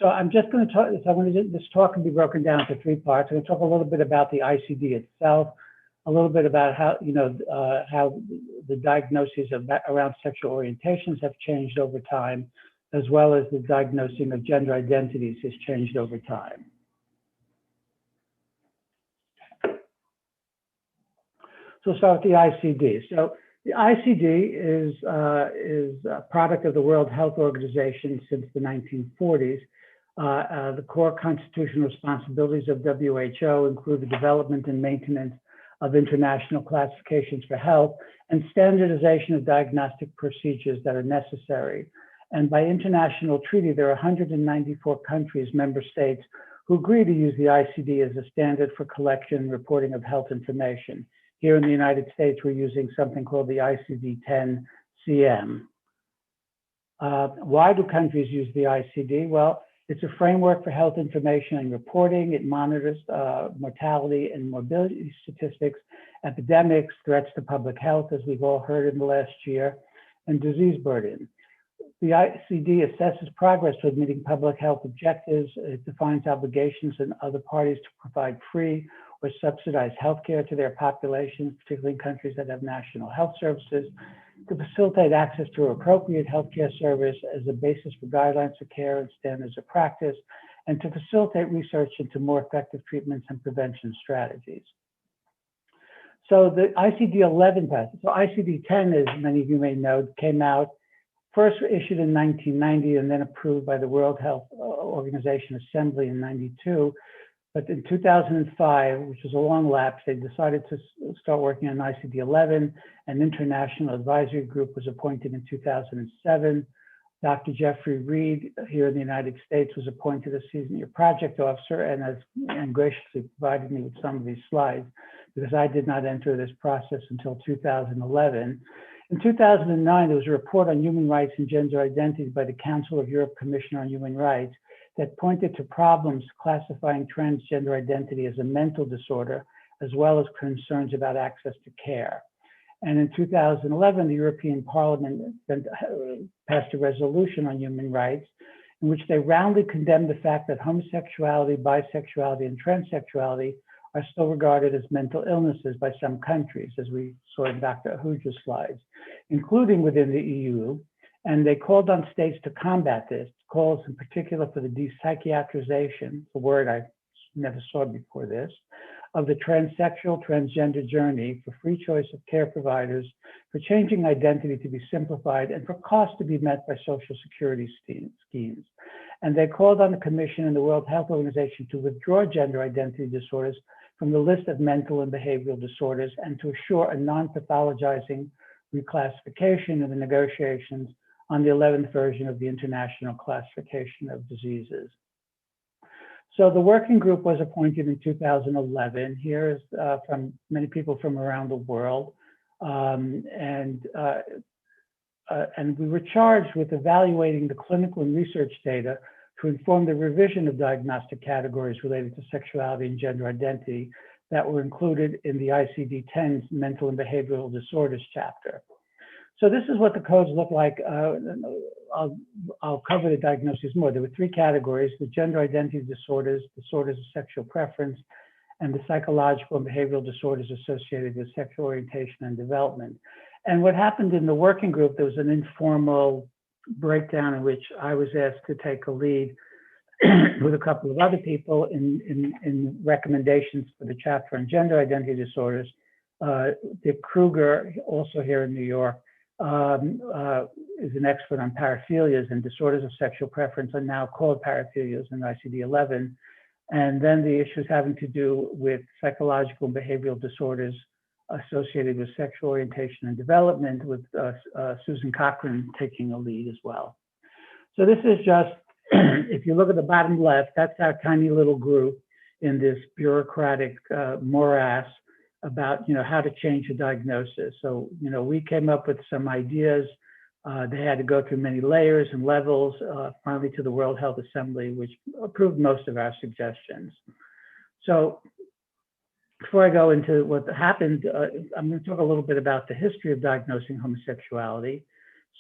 So I'm just going to talk, this talk can be broken down into three parts. I'm going to talk a little bit about the ICD itself, a little bit about how, how the diagnoses around sexual orientations have changed over time, as well as the diagnosing of gender identities has changed over time. So we'll start with the ICD. So the ICD is a product of the World Health Organization since the 1940s. The core constitutional responsibilities of WHO include the development and maintenance of international classifications for health and standardization of diagnostic procedures that are necessary. And by international treaty, there are 194 countries, member states, who agree to use the ICD as a standard for collection and reporting of health information. Here in the United States, we're using something called the ICD-10 CM. Why do countries use the ICD? Well, it's a framework for health information and reporting. It monitors mortality and morbidity statistics, epidemics, threats to public health, as we've all heard in the last year, and disease burden. The ICD assesses progress toward meeting public health objectives. It defines obligations on other parties to provide free or subsidized healthcare to their populations, particularly in countries that have national health services, to facilitate access to appropriate healthcare service as a basis for guidelines for care and standards of practice, and to facilitate research into more effective treatments and prevention strategies. So the ICD-11 passage, so ICD-10, as many of you may know, came out, first issued in 1990 and then approved by the World Health Organization Assembly in 92. But in 2005, which was a long lapse, they decided to start working on ICD-11. An international advisory group was appointed in 2007. Dr. Jeffrey Reed here in the United States was appointed as senior project officer and graciously provided me with some of these slides because I did not enter this process until 2011. In 2009, there was a report on human rights and gender identity by the Council of Europe Commissioner on Human Rights that pointed to problems classifying transgender identity as a mental disorder, as well as concerns about access to care. And in 2011, the European Parliament passed a resolution on human rights in which they roundly condemned the fact that homosexuality, bisexuality, and transsexuality are still regarded as mental illnesses by some countries, as we saw in Dr. Ahuja's slides, including within the EU. And they called on states to combat this, calls in particular for the de-psychiatrization, a word I never saw before this, of the transsexual, transgender journey, for free choice of care providers, for changing identity to be simplified, and for costs to be met by Social Security schemes. And they called on the Commission and the World Health Organization to withdraw gender identity disorders from the list of mental and behavioral disorders and to assure a non-pathologizing reclassification of the negotiations on the 11th version of the International Classification of Diseases. So the working group was appointed in 2011. Here is from many people from around the world. And we were charged with evaluating the clinical and research data to inform the revision of diagnostic categories related to sexuality and gender identity that were included in the ICD-10's mental and behavioral disorders chapter. So this is what the codes look like. I'll cover the diagnoses more. There were three categories: the gender identity disorders, disorders of sexual preference, and the psychological and behavioral disorders associated with sexual orientation and development. And what happened in the working group, there was an informal breakdown in which I was asked to take a lead with a couple of other people in recommendations for the chapter on gender identity disorders. Dick Kruger, also here in New York, is an expert on paraphilias, and disorders of sexual preference are now called paraphilias in ICD-11. And then the issues having to do with psychological and behavioral disorders associated with sexual orientation and development, with Susan Cochran taking a lead as well. So this is just, if you look at the bottom left, that's our tiny little group in this bureaucratic morass about how to change a diagnosis. So we came up with some ideas. They had to go through many layers and levels, finally to the World Health Assembly, which approved most of our suggestions. So before I go into what happened, I'm going to talk a little bit about the history of diagnosing homosexuality.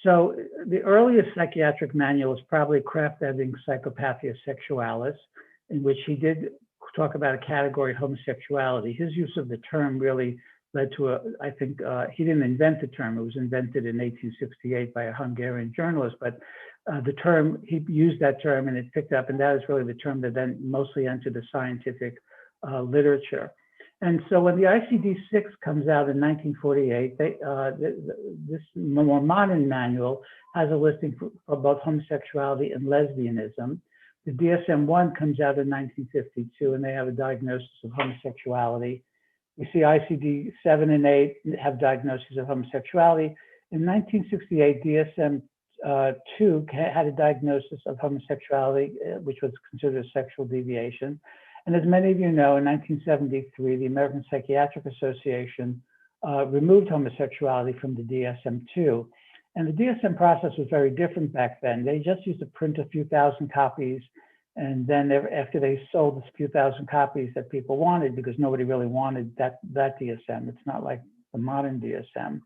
So the earliest psychiatric manual is probably Kraft Ebing's Psychopathia Sexualis, in which he did talk about a category, homosexuality. His use of the term really led to I think he didn't invent the term. It was invented in 1868 by a Hungarian journalist, but the term, he used that term and it picked up, and that is really the term that then mostly entered the scientific literature. And so when the ICD-6 comes out in 1948, this more modern manual has a listing for both homosexuality and lesbianism. The DSM-1 comes out in 1952, and they have a diagnosis of homosexuality. We see ICD-7 and 8 have diagnoses of homosexuality. In 1968, DSM-2 had a diagnosis of homosexuality, which was considered a sexual deviation. And as many of you know, in 1973, the American Psychiatric Association removed homosexuality from the DSM-2. And the DSM process was very different back then. They just used to print a few thousand copies. And then after they sold a few thousand copies that people wanted, because nobody really wanted that DSM. It's not like the modern DSM.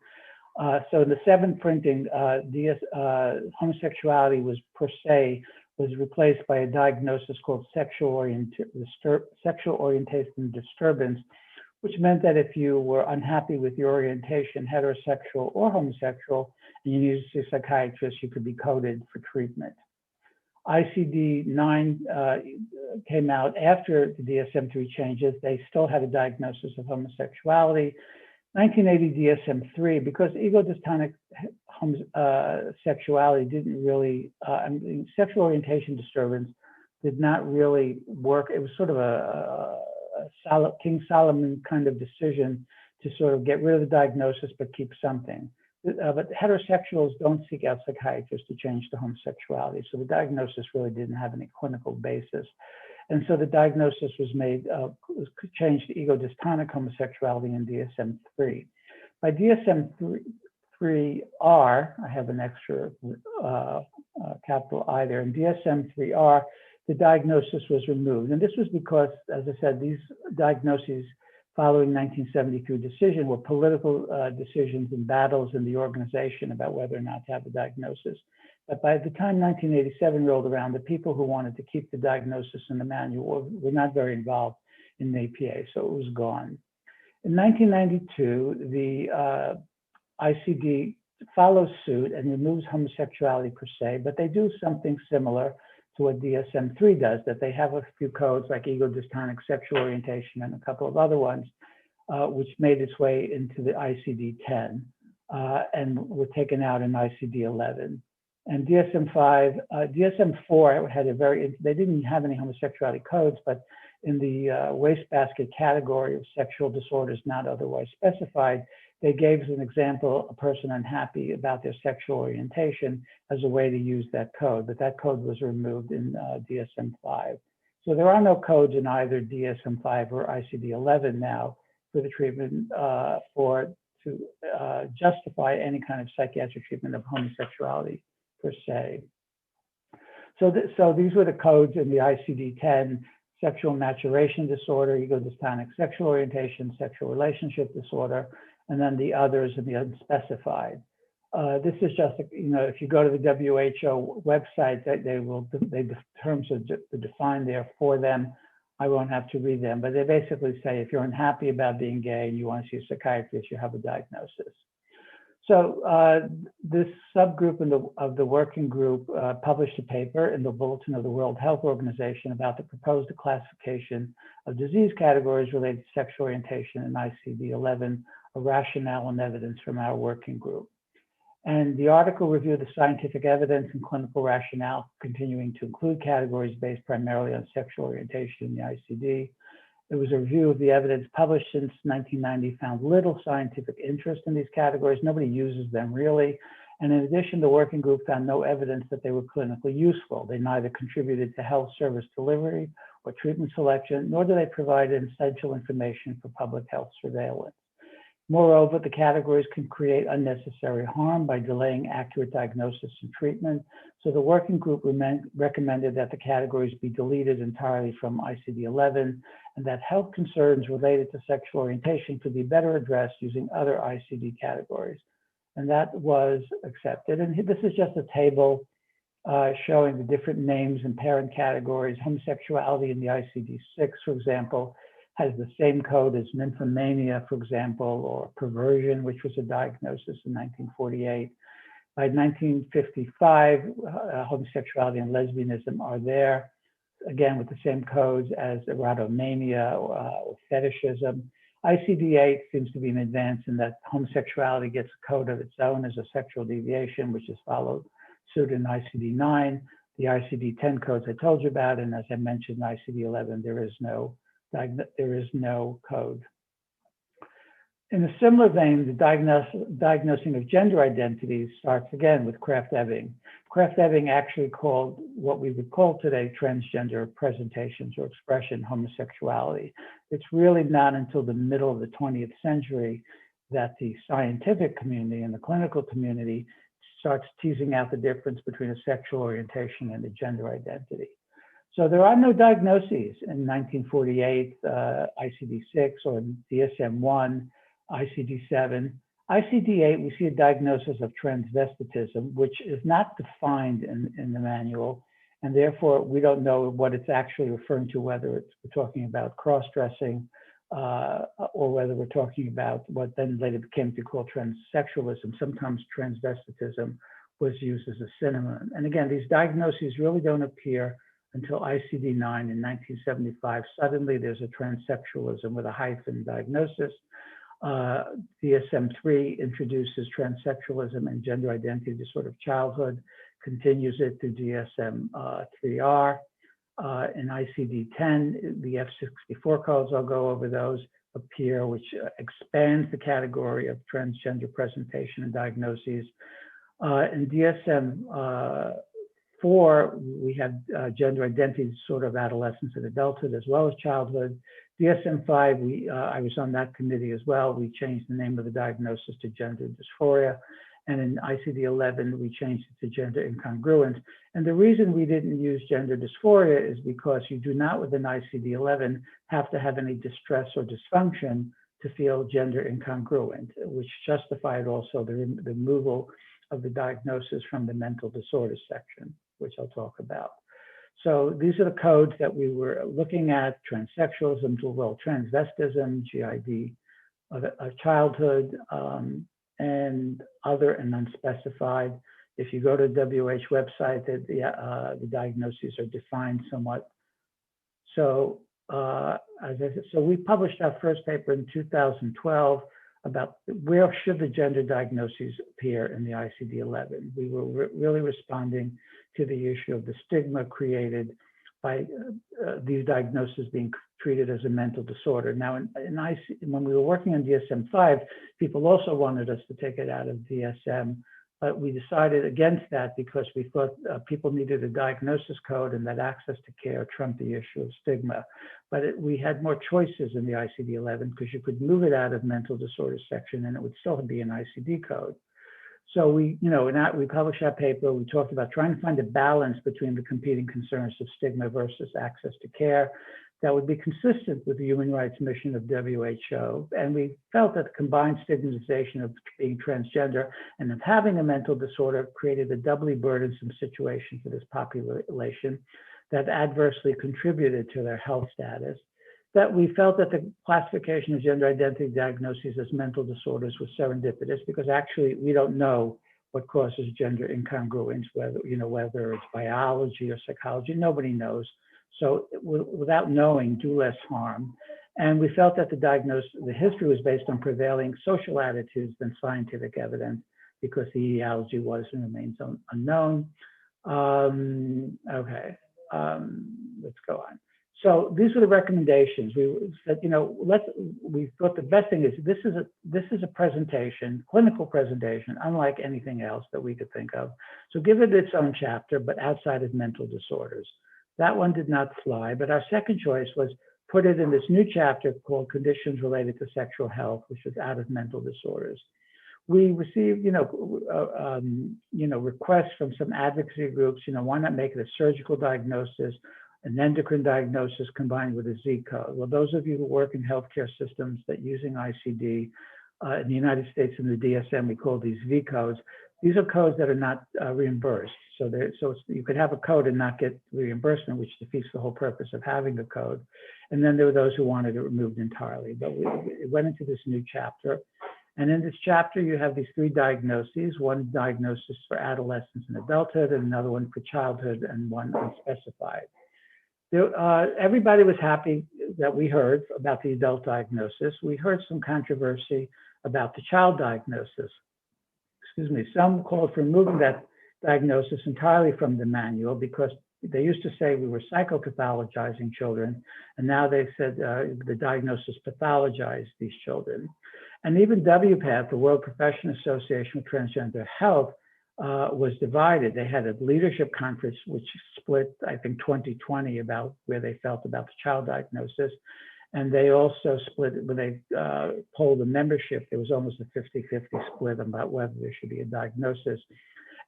So in the seventh printing, homosexuality was per se was replaced by a diagnosis called sexual orientation disturbance, which meant that if you were unhappy with your orientation, heterosexual or homosexual, and you needed to see a psychiatrist, you could be coded for treatment. ICD-9 came out after the DSM-3 changes. They still had a diagnosis of homosexuality. 1980 DSM-3, because ego-dystonic sexuality didn't really, sexual orientation disturbance did not really work. It was sort of a King Solomon kind of decision to sort of get rid of the diagnosis but keep something. But heterosexuals don't seek out psychiatrists to change to homosexuality. So the diagnosis really didn't have any clinical basis. And so the diagnosis was made, changed to ego-dystonic homosexuality in DSM-3. By DSM-3R, I have an extra capital I there, in DSM-3R, the diagnosis was removed. And this was because, as I said, these diagnoses following 1973 decision were political decisions and battles in the organization about whether or not to have a diagnosis. But by the time 1987 rolled around, the people who wanted to keep the diagnosis in the manual were not very involved in the APA, so it was gone. In 1992, the ICD follows suit and removes homosexuality per se, but they do something similar to what DSM-3 does, that they have a few codes like ego-dystonic sexual orientation and a couple of other ones, which made its way into the ICD-10 and were taken out in ICD-11. And DSM-5, DSM-4 had a they didn't have any homosexuality codes, but in the wastebasket category of sexual disorders not otherwise specified, they gave as an example a person unhappy about their sexual orientation as a way to use that code, but that code was removed in DSM-5. So there are no codes in either DSM-5 or ICD-11 now for the treatment to justify any kind of psychiatric treatment of homosexuality per se. So these were the codes in the ICD-10: sexual maturation disorder, ego-dystonic sexual orientation, sexual relationship disorder, and then the others in the unspecified. This is just, if you go to the WHO website, the terms are defined there for them. I won't have to read them, but they basically say if you're unhappy about being gay and you want to see a psychiatrist, you have a diagnosis. So this subgroup of the working group published a paper in the Bulletin of the World Health Organization about the proposed classification of disease categories related to sexual orientation in ICD-11, a rationale and evidence from our working group. And the article reviewed the scientific evidence and clinical rationale, continuing to include categories based primarily on sexual orientation in the ICD. It was a review of the evidence published since 1990, found little scientific interest in these categories. Nobody uses them really. And in addition, the working group found no evidence that they were clinically useful. They neither contributed to health service delivery or treatment selection, nor do they provide essential information for public health surveillance. Moreover, the categories can create unnecessary harm by delaying accurate diagnosis and treatment. So the working group recommended that the categories be deleted entirely from ICD-11 and that health concerns related to sexual orientation could be better addressed using other ICD categories. And that was accepted. And this is just a table showing the different names and parent categories. Homosexuality in the ICD-6, for example, has the same code as nymphomania, for example, or perversion, which was a diagnosis in 1948. By 1955, homosexuality and lesbianism are there, again, with the same codes as erotomania or fetishism. ICD-8 seems to be an advance in that homosexuality gets a code of its own as a sexual deviation, which is followed suit in ICD-9. The ICD-10 codes I told you about, and as I mentioned, ICD-11, there is no code. In a similar vein, the diagnosing of gender identities starts again with Kraft-Ebing. Kraft-Ebing actually called what we would call today transgender presentations or expression homosexuality. It's really not until the middle of the 20th century that the scientific community and the clinical community starts teasing out the difference between a sexual orientation and a gender identity. So there are no diagnoses in 1948, ICD-6 or DSM-1, ICD-7. ICD-8, we see a diagnosis of transvestitism, which is not defined in the manual, and therefore we don't know what it's actually referring to, whether we're talking about cross-dressing or whether we're talking about what then later became to call transsexualism. Sometimes transvestitism was used as a synonym. And again, these diagnoses really don't appear until ICD-9 in 1975. Suddenly there's a transsexualism with a hyphen diagnosis. DSM-3 introduces transsexualism and gender identity disorder of childhood, continues it through DSM-3R. In ICD-10, the F-64 codes, I'll go over those, appear, which expands the category of transgender presentation and diagnoses. In DSM-4, we have gender identity disorder of adolescence and adulthood, as well as childhood. DSM-5, I was on that committee as well. We changed the name of the diagnosis to gender dysphoria. And in ICD-11, we changed it to gender incongruent. And the reason we didn't use gender dysphoria is because you do not, within ICD-11, have to have any distress or dysfunction to feel gender incongruent, which justified also the removal of the diagnosis from the mental disorders section, which I'll talk about. So these are the codes that we were looking at: transsexualism, well, transvestism, GID, childhood, and other and unspecified. If you go to the WH website, the diagnoses are defined somewhat. So, as I said, so we published our first paper in 2012 about where should the gender diagnoses appear in the ICD-11. We were really responding to the issue of the stigma created by these diagnoses being treated as a mental disorder. Now, when we were working on DSM-5, people also wanted us to take it out of DSM, but we decided against that because we thought people needed a diagnosis code and that access to care trumped the issue of stigma. But we had more choices in the ICD-11 because you could move it out of mental disorders section and it would still be an ICD code. So we published that paper. We talked about trying to find a balance between the competing concerns of stigma versus access to care that would be consistent with the human rights mission of WHO. And we felt that the combined stigmatization of being transgender and of having a mental disorder created a doubly burdensome situation for this population that adversely contributed to their health status. That we felt that the classification of gender identity diagnoses as mental disorders was serendipitous because actually we don't know what causes gender incongruence, whether it's biology or psychology, nobody knows. So without knowing, do less harm. And we felt that the history was based on prevailing social attitudes than scientific evidence because the etiology was and remains unknown. Let's go on. So these were the recommendations. We said, we thought the best thing is this is a presentation, clinical presentation, unlike anything else that we could think of. So give it its own chapter, but outside of mental disorders. That one did not fly, but our second choice was put it in this new chapter called Conditions Related to Sexual Health, which was out of mental disorders. We received, requests from some advocacy groups, why not make it a surgical diagnosis, an endocrine diagnosis combined with a Z code. Well, those of you who work in healthcare systems that using ICD in the United States and the DSM, we call these V codes. These are codes that are not reimbursed. So you could have a code and not get reimbursement, which defeats the whole purpose of having a code. And then there were those who wanted it removed entirely. But it went into this new chapter. And in this chapter, you have these three diagnoses: one diagnosis for adolescence and adulthood, and another one for childhood, and one unspecified. Everybody was happy that we heard about the adult diagnosis. We heard some controversy about the child diagnosis. Some called for removing that diagnosis entirely from the manual because they used to say we were psychopathologizing children, and now they said the diagnosis pathologized these children. And even WPATH, the World Professional Association of Transgender Health, was divided. They had a leadership conference which split, I think, 2020 about where they felt about the child diagnosis. And they also split when they polled the membership. There was almost a 50-50 split about whether there should be a diagnosis.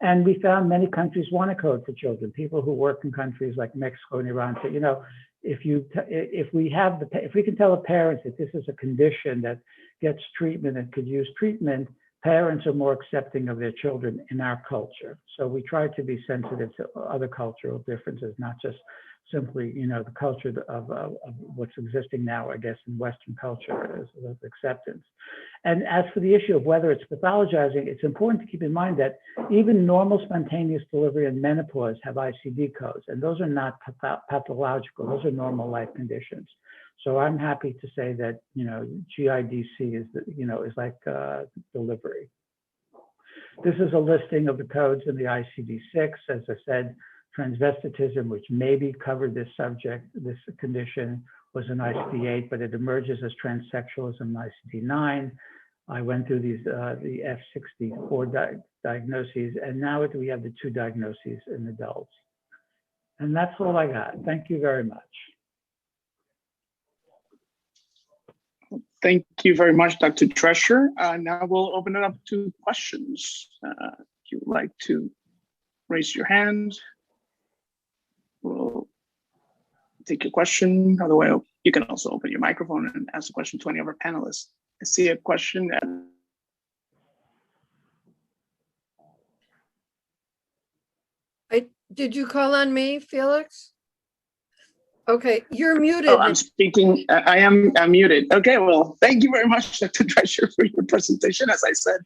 And we found many countries want a code for children. People who work in countries like Mexico and Iran say, if we can tell a parent that this is a condition that gets treatment and could use treatment, parents are more accepting of their children in our culture. So we try to be sensitive to other cultural differences, not just simply, the culture of what's existing now, I guess, in Western culture as acceptance. And as for the issue of whether it's pathologizing, it's important to keep in mind that even normal spontaneous delivery and menopause have ICD codes, and those are not pathological. Those are normal life conditions. So I'm happy to say that, GIDC is like delivery. This is a listing of the codes in the ICD-6. As I said, transvestitism, which maybe covered this condition, was an ICD-8, but it emerges as transsexualism in ICD-9. I went through the F64 diagnoses, and now we have the 2 diagnoses in adults. And that's all I got. Thank you very much. Thank you very much, Dr. Drescher. Now we'll open it up to questions. If you'd like to raise your hand, we'll take your question. Otherwise, you can also open your microphone and ask a question to any of our panelists. I see a question. Did you call on me, Felix? Okay, you're muted. Oh, I'm speaking. I'm muted. Okay, well, thank you very much, Dr. Drescher, for your presentation, as I said.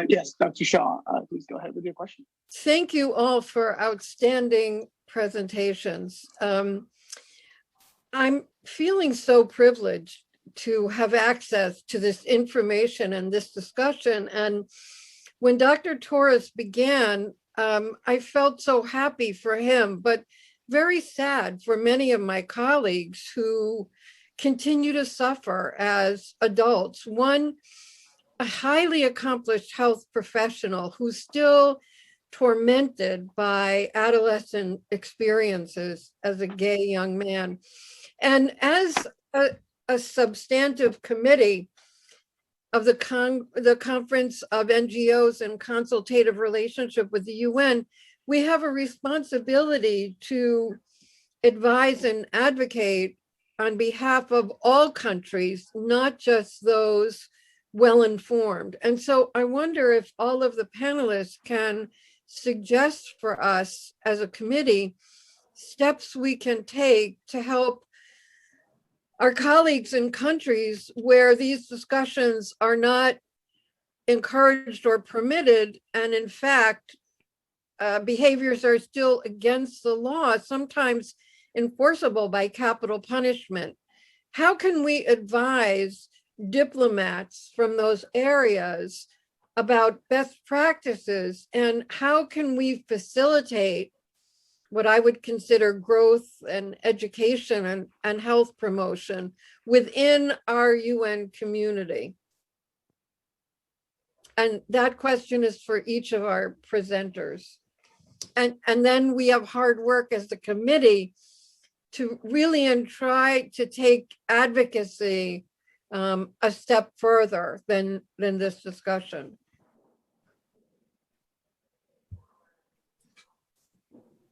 Yes, Dr. Shaw, please go ahead with your question. Thank you all for outstanding presentations. I'm feeling so privileged to have access to this information and this discussion. And when Dr. Torres began, I felt so happy for him, but very sad for many of my colleagues who continue to suffer as adults. One, a highly accomplished health professional who's still tormented by adolescent experiences as a gay young man. And as a substantive committee of the Conference of NGOs and Consultative Relationship with the UN, we have a responsibility to advise and advocate on behalf of all countries, not just those well-informed. And so I wonder if all of the panelists can suggest for us as a committee steps we can take to help our colleagues in countries where these discussions are not encouraged or permitted, and in fact, behaviors are still against the law, sometimes enforceable by capital punishment. How can we advise diplomats from those areas about best practices, and how can we facilitate what I would consider growth and education and health promotion within our UN community? And that question is for each of our presenters. And then we have hard work as the committee to really try to take advocacy a step further than this discussion.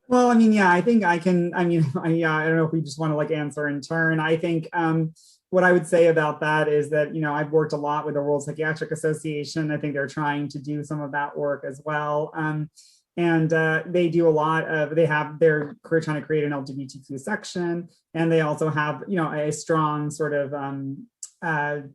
Well, yeah, I think I can, I don't know if we just want to answer in turn. I think what I would say about that is that, I've worked a lot with the World Psychiatric Association. I think they're trying to do some of that work as well. And they do a lot of, they're trying to create an LGBTQ section, and they also have, a strong sort of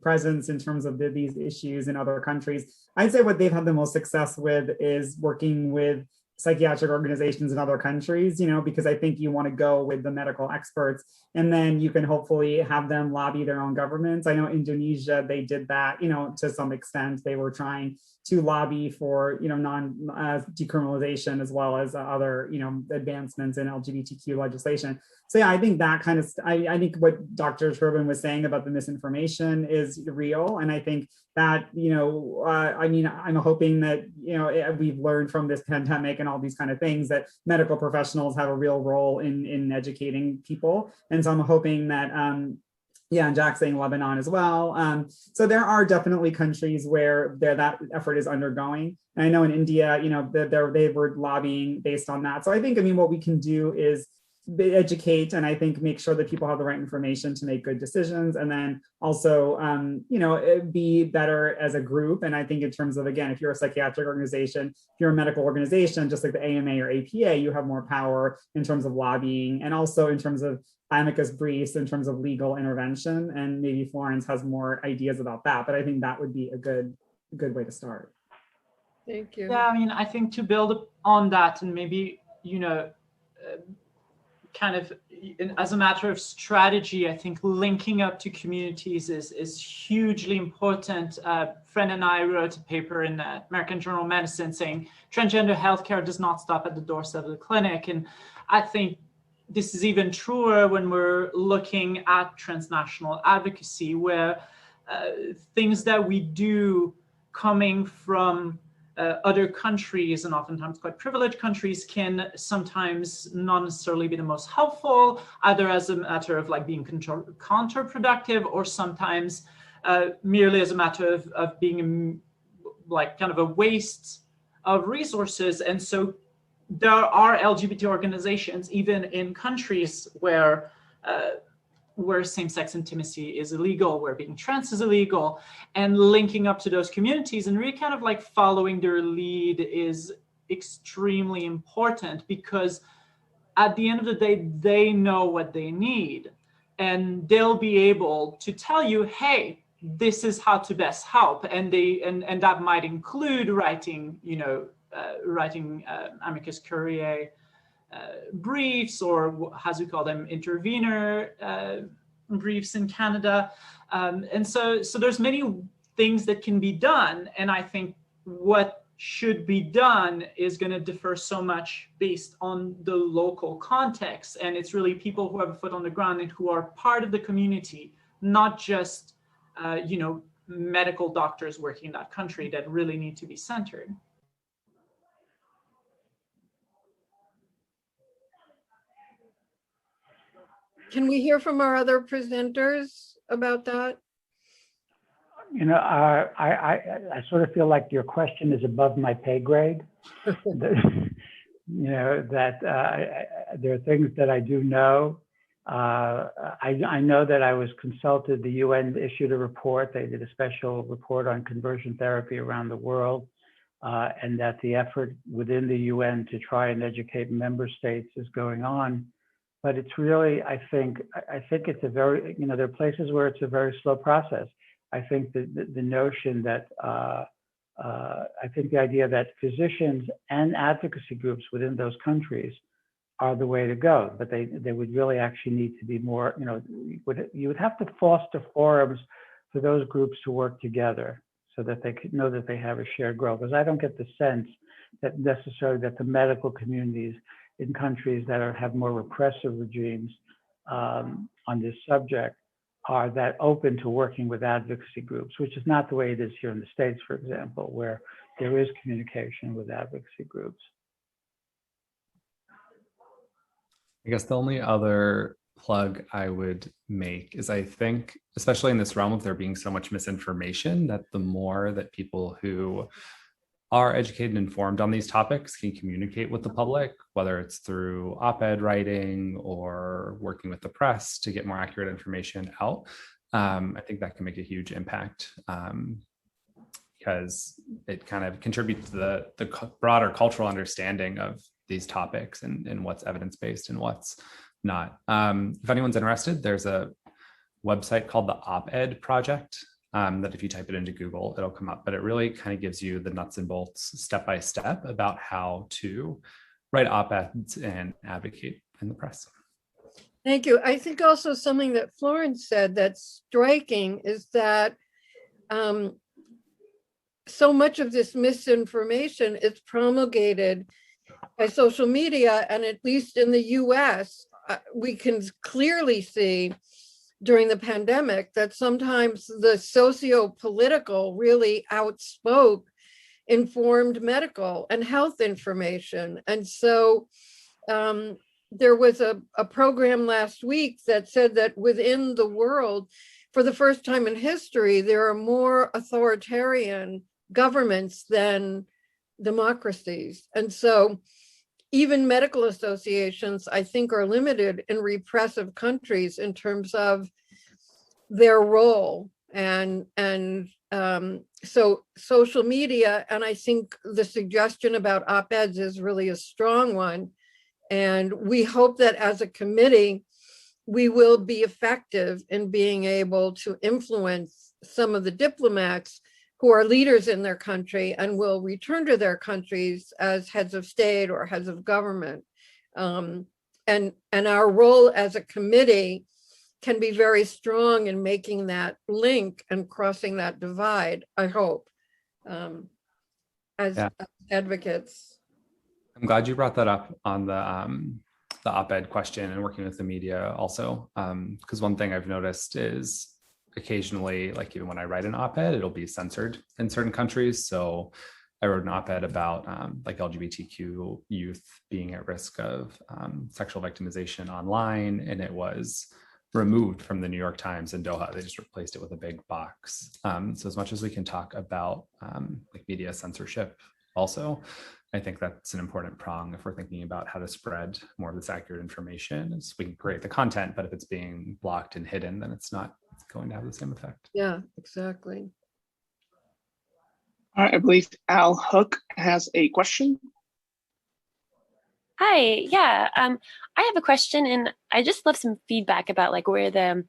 presence in terms of these issues in other countries. I'd say what they've had the most success with is working with psychiatric organizations in other countries, because I think you want to go with the medical experts, and then you can hopefully have them lobby their own governments. I know Indonesia, they did that, to some extent. They were trying to lobby for, decriminalization as well as other, advancements in LGBTQ legislation. So yeah, I think that kind of, I think what Dr. Turbin was saying about the misinformation is real. And I think that, I'm hoping that, we've learned from this pandemic and all these kind of things that medical professionals have a real role in educating people. And so I'm hoping that, Yeah, and Jack saying Lebanon as well. So there are definitely countries where that effort is undergoing. And I know in India, they were lobbying based on that. So I think, what we can do is educate and I think make sure that people have the right information to make good decisions, and then also, be better as a group. And I think in terms of, again, if you're a psychiatric organization, if you're a medical organization, just like the AMA or APA, you have more power in terms of lobbying and also in terms of amicus briefs, in terms of legal intervention. And maybe Florence has more ideas about that, but I think that would be a good way to start. Thank you. Yeah, I think to build on that and maybe, kind of as a matter of strategy, I think linking up to communities is hugely important. A friend and I wrote a paper in the American Journal of Medicine saying transgender healthcare does not stop at the doorstep of the clinic. And I think this is even truer when we're looking at transnational advocacy, where things that we do coming from other countries, and oftentimes quite privileged countries, can sometimes not necessarily be the most helpful, either as a matter of being counterproductive, or sometimes merely as a matter of being kind of a waste of resources. And so there are LGBT organizations, even in countries where same-sex intimacy is illegal, where being trans is illegal, and linking up to those communities and really kind of following their lead is extremely important, because at the end of the day, they know what they need, and they'll be able to tell you, hey, this is how to best help. And that might include writing amicus curiae briefs, or as we call them, intervener briefs in Canada. And so there's many things that can be done. And I think what should be done is going to differ so much based on the local context. And it's really people who have a foot on the ground and who are part of the community, not just medical doctors working in that country, that really need to be centered. Can we hear from our other presenters about that? I sort of feel like your question is above my pay grade. That there are things that I do know. I know that I was consulted, the UN issued a report, they did a special report on conversion therapy around the world, and that the effort within the UN to try and educate member states is going on. But it's really, I think it's a very, there are places where it's a very slow process. I think the notion that, I think the idea that physicians and advocacy groups within those countries are the way to go, but they would really actually need to be more, you would have to foster forums for those groups to work together so that they could know that they have a shared goal. Because I don't get the sense that necessarily that the medical communities in countries that have more repressive regimes on this subject are that open to working with advocacy groups, which is not the way it is here in the States, for example, where there is communication with advocacy groups. I guess the only other plug I would make is, I think, especially in this realm of there being so much misinformation, that the more that people who are educated and informed on these topics can communicate with the public, whether it's through op-ed writing or working with the press to get more accurate information out, I think that can make a huge impact, because it kind of contributes to the broader cultural understanding of these topics and what's evidence-based and what's not. If anyone's interested, there's a website called the Op-Ed Project, that if you type it into Google, it'll come up, but it really kind of gives you the nuts and bolts step-by-step about how to write op-eds and advocate in the press. Thank you. I think also something that Florence said that's striking is that so much of this misinformation is promulgated by social media, and at least in the US, we can clearly see during the pandemic that sometimes the socio-political really outspoke informed medical and health information. And so there was a program last week that said that within the world, for the first time in history, there are more authoritarian governments than democracies. And so even medical associations, I think, are limited in repressive countries in terms of their role. And so social media, and I think the suggestion about op-eds is really a strong one. And we hope that as a committee, we will be effective in being able to influence some of the diplomats who are leaders in their country and will return to their countries as heads of state or heads of government. And our role as a committee can be very strong in making that link and crossing that divide, I hope, as advocates. I'm glad you brought that up on the op-ed question and working with the media also, because one thing I've noticed is occasionally, like even when I write an op-ed, it'll be censored in certain countries. So I wrote an op-ed about like LGBTQ youth being at risk of sexual victimization online, and it was removed from the New York Times in Doha. They just replaced it with a big box. So as much as we can talk about like media censorship also, I think that's an important prong if we're thinking about how to spread more of this accurate information. Is we can create the content, but if it's being blocked and hidden, then it's not going to have the same effect. Yeah, exactly. All right, I believe Al Hook has a question. Hi, yeah, I have a question, and I just love some feedback about like where the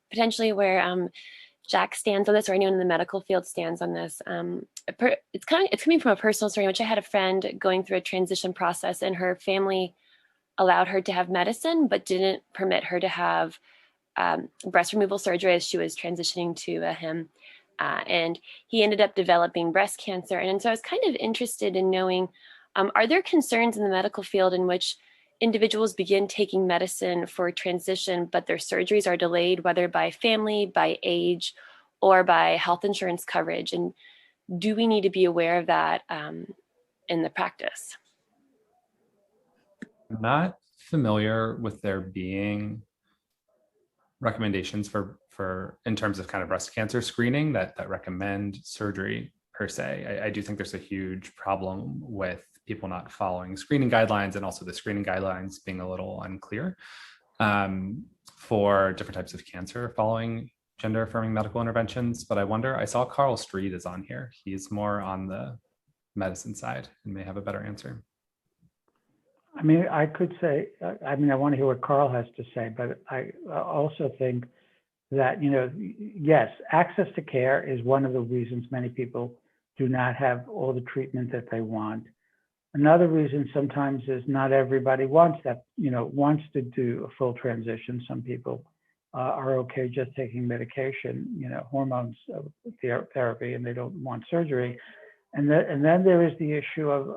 potentially where Jack stands on this, or anyone in the medical field stands on this. It's coming from a personal story in which I had a friend going through a transition process, and her family allowed her to have medicine, but didn't permit her to have breast removal surgery as she was transitioning to him. And he ended up developing breast cancer. And so I was kind of interested in knowing, are there concerns in the medical field in which individuals begin taking medicine for transition, but their surgeries are delayed, whether by family, by age, or by health insurance coverage? And do we need to be aware of that in the practice? I'm not familiar with there being recommendations for in terms of kind of breast cancer screening that recommend surgery per se. I do think there's a huge problem with people not following screening guidelines, and also the screening guidelines being a little unclear for different types of cancer following gender affirming medical interventions. But I wonder, I saw Carl Street is on here. He's more on the medicine side and may have a better answer. I mean, I could say, I want to hear what Carl has to say, but I also think that, yes, access to care is one of the reasons many people do not have all the treatment that they want. Another reason sometimes is not everybody wants that, wants to do a full transition. Some people are okay just taking medication, hormones therapy, and they don't want surgery. And then there is the issue of,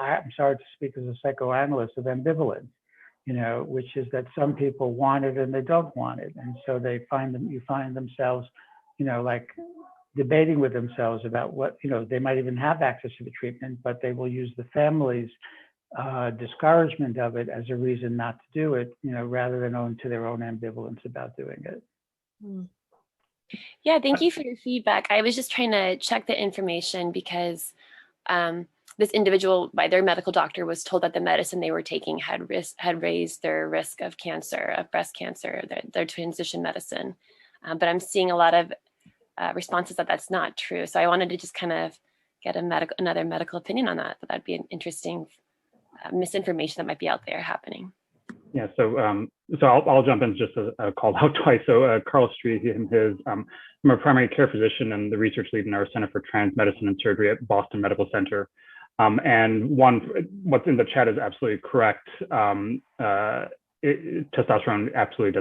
I'm sorry to speak as a psychoanalyst, of ambivalence, which is that some people want it and they don't want it. And so you find themselves, like debating with themselves about what, they might even have access to the treatment, but they will use the family's discouragement of it as a reason not to do it, rather than own to their own ambivalence about doing it. Yeah, thank you for your feedback. I was just trying to check the information because this individual, by their medical doctor, was told that the medicine they were taking had raised their risk of cancer, of breast cancer, their transition medicine. But I'm seeing a lot of responses that that's not true. So I wanted to just kind of get another medical opinion on that. But that'd be an interesting misinformation that might be out there happening. Yeah, so I'll jump in just called out twice. So Carl Street, I'm a primary care physician and the research lead in our Center for Trans Medicine and Surgery at Boston Medical Center. And what's in the chat is absolutely correct. Testosterone absolutely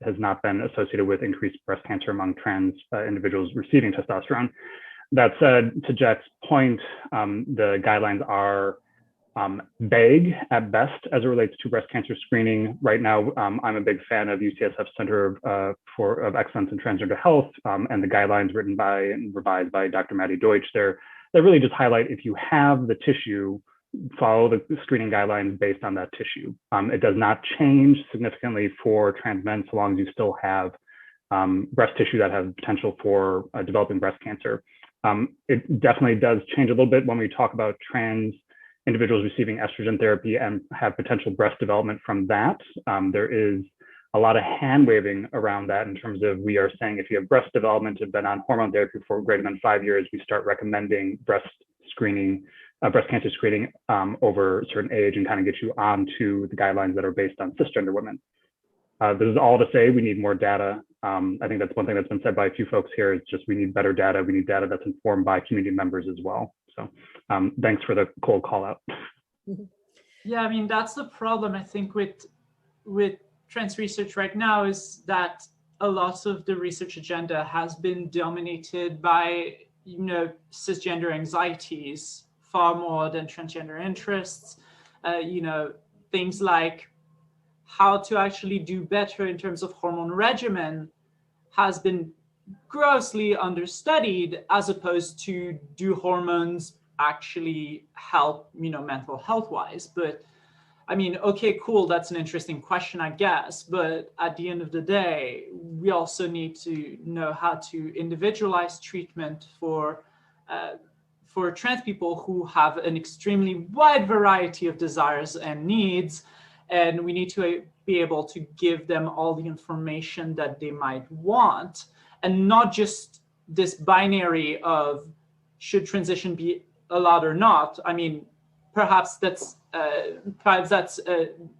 has not been associated with increased breast cancer among trans individuals receiving testosterone. That said, to Jack's point, the guidelines are vague at best as it relates to breast cancer screening. Right now, I'm a big fan of UCSF Center of Excellence in Transgender Health, and the guidelines written by and revised by Dr. Maddie Deutsch. They really just highlight, if you have the tissue, follow the screening guidelines based on that tissue. It does not change significantly for trans men so long as you still have breast tissue that has potential for developing breast cancer. It definitely does change a little bit when we talk about trans individuals receiving estrogen therapy and have potential breast development from that. There is a lot of hand waving around that in terms of, we are saying if you have breast development and been on hormone therapy for greater than 5 years, we start recommending breast cancer screening over a certain age and kind of get you onto the guidelines that are based on cisgender women. This is all to say we need more data. I think that's one thing that's been said by a few folks here, is just we need better data. We need data that's informed by community members as well. So thanks for the cold call out. Yeah, I mean, that's the problem, I think, with trans research right now, is that a lot of the research agenda has been dominated by, cisgender anxieties far more than transgender interests. Things like how to actually do better in terms of hormone regimen has been grossly understudied, as opposed to, do hormones actually help, mental health wise? But I mean, okay, cool, that's an interesting question, I guess. But at the end of the day, we also need to know how to individualize treatment for trans people who have an extremely wide variety of desires and needs. And we need to be able to give them all the information that they might want, and not just this binary of should transition be allowed or not. I mean, perhaps that's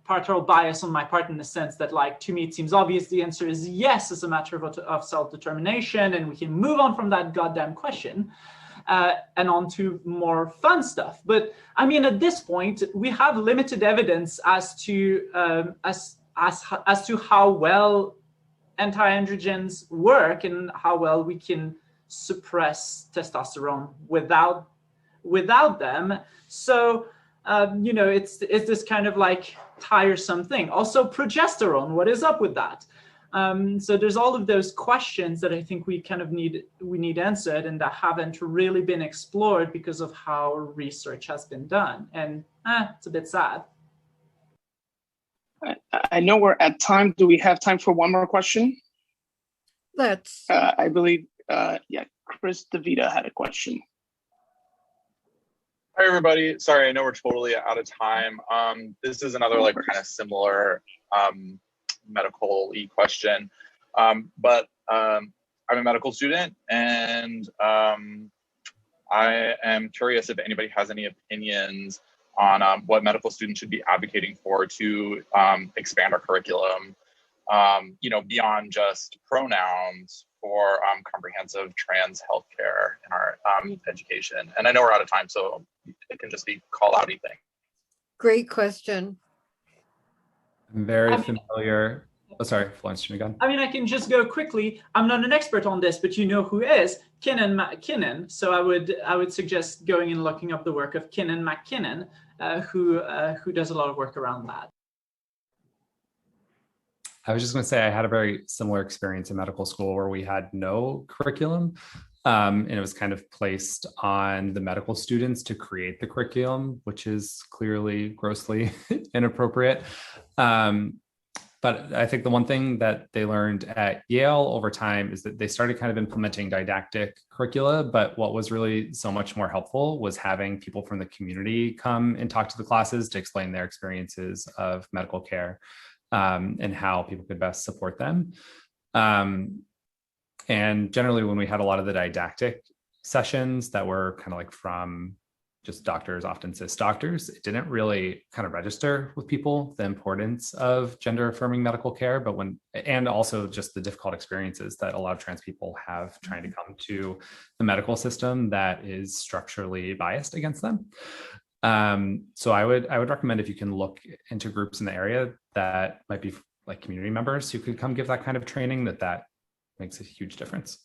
partial bias on my part, in the sense that, like, to me, it seems obvious the answer is yes, as a matter of self-determination, and we can move on from that goddamn question and on to more fun stuff. But I mean, at this point, we have limited evidence as to how well anti-androgens work and how well we can suppress testosterone without them. So it's this kind of like tiresome thing. Also, progesterone, what is up with that? So there's all of those questions that I think we need answered, and that haven't really been explored because of how research has been done. And it's a bit sad. I know we're at time. Do we have time for one more question? I believe, Chris DeVita had a question. Hi, everybody. Sorry, I know we're totally out of time. This is another kind of similar medical-y question. But I'm a medical student, and I am curious if anybody has any opinions on what medical students should be advocating for to expand our curriculum, beyond just pronouns, for comprehensive trans healthcare in our education. And I know we're out of time, so it can just be call out anything. Great question. I'm very familiar. Oh, sorry, Florence, you go. I mean, I can just go quickly. I'm not an expert on this, but you know who is? Kinnan McKinnon. So I would suggest going and looking up the work of Kinnan McKinnon, who does a lot of work around that. I was just going to say I had a very similar experience in medical school where we had no curriculum, and it was kind of placed on the medical students to create the curriculum, which is clearly grossly inappropriate. But I think the one thing that they learned at Yale over time is that they started kind of implementing didactic curricula, but what was really so much more helpful was having people from the community come and talk to the classes to explain their experiences of medical care. And how people could best support them. And generally, when we had a lot of the didactic sessions that were kind of like from just doctors, often cis doctors, it didn't really kind of register with people the importance of gender affirming medical care, and also just the difficult experiences that a lot of trans people have trying to come to the medical system that is structurally biased against them. So I would recommend, if you can look into groups in the area that might be like community members who could come give that kind of training, that makes a huge difference.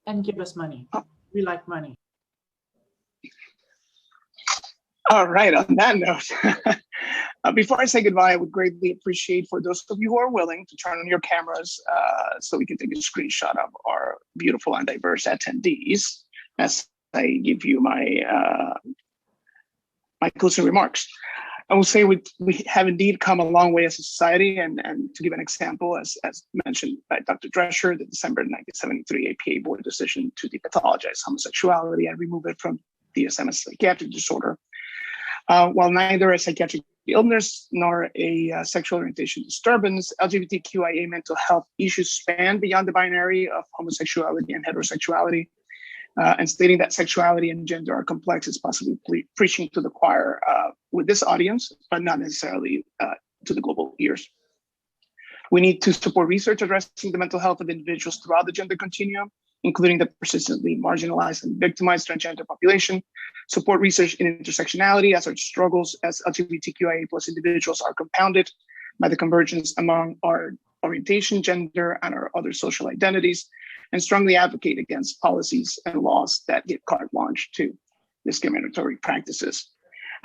And give us money. We like money. All right, on that note, before I say goodbye, I would greatly appreciate for those of you who are willing to turn on your cameras so we can take a screenshot of our beautiful and diverse attendees. As I give you my my closing remarks. I will say we have indeed come a long way as a society, and to give an example, as mentioned by Dr. Drescher, the December 1973 APA board decision to depathologize homosexuality and remove it from DSM as a psychiatric disorder. While neither a psychiatric illness nor a sexual orientation disturbance, LGBTQIA mental health issues span beyond the binary of homosexuality and heterosexuality. And stating that sexuality and gender are complex is possibly preaching to the choir with this audience, but not necessarily to the global ears. We need to support research addressing the mental health of individuals throughout the gender continuum, including the persistently marginalized and victimized transgender population, support research in intersectionality as our struggles as LGBTQIA+ individuals are compounded by the convergence among our orientation, gender, and our other social identities, and strongly advocate against policies and laws that give carte blanche to discriminatory practices.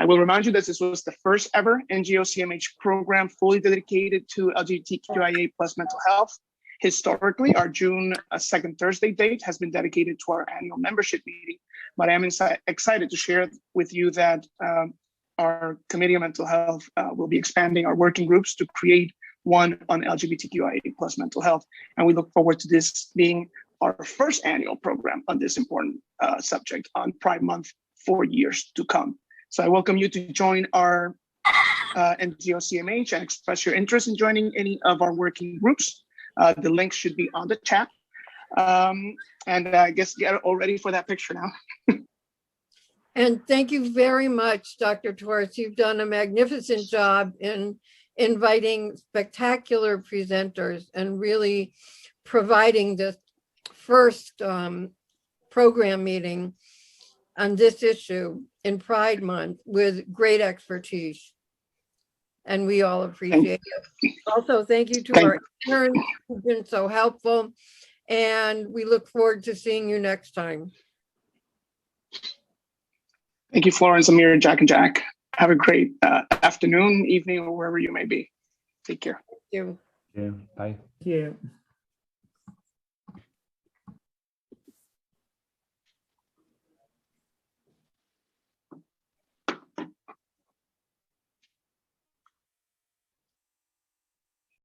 I will remind you that this was the first ever NGO CMH program fully dedicated to LGBTQIA+ mental health. Historically, our June 2nd Thursday date has been dedicated to our annual membership meeting, but I am excited to share with you that our Committee on Mental Health will be expanding our working groups to create one on LGBTQIA+ mental health. And we look forward to this being our first annual program on this important subject on Pride Month for years to come. So I welcome you to join our NGO CMH and express your interest in joining any of our working groups. The link should be on the chat. And I guess get all ready for that picture now. And thank you very much, Dr. Torres. You've done a magnificent job in inviting spectacular presenters and really providing the first program meeting on this issue in Pride Month with great expertise. And we all appreciate it. Also, thank you to our interns who've been so helpful. And we look forward to seeing you next time. Thank you, Florence, Amir, Jack, and Jack. Have a great afternoon, evening, or wherever you may be. Take care. Thank you. Yeah, bye. Thank you.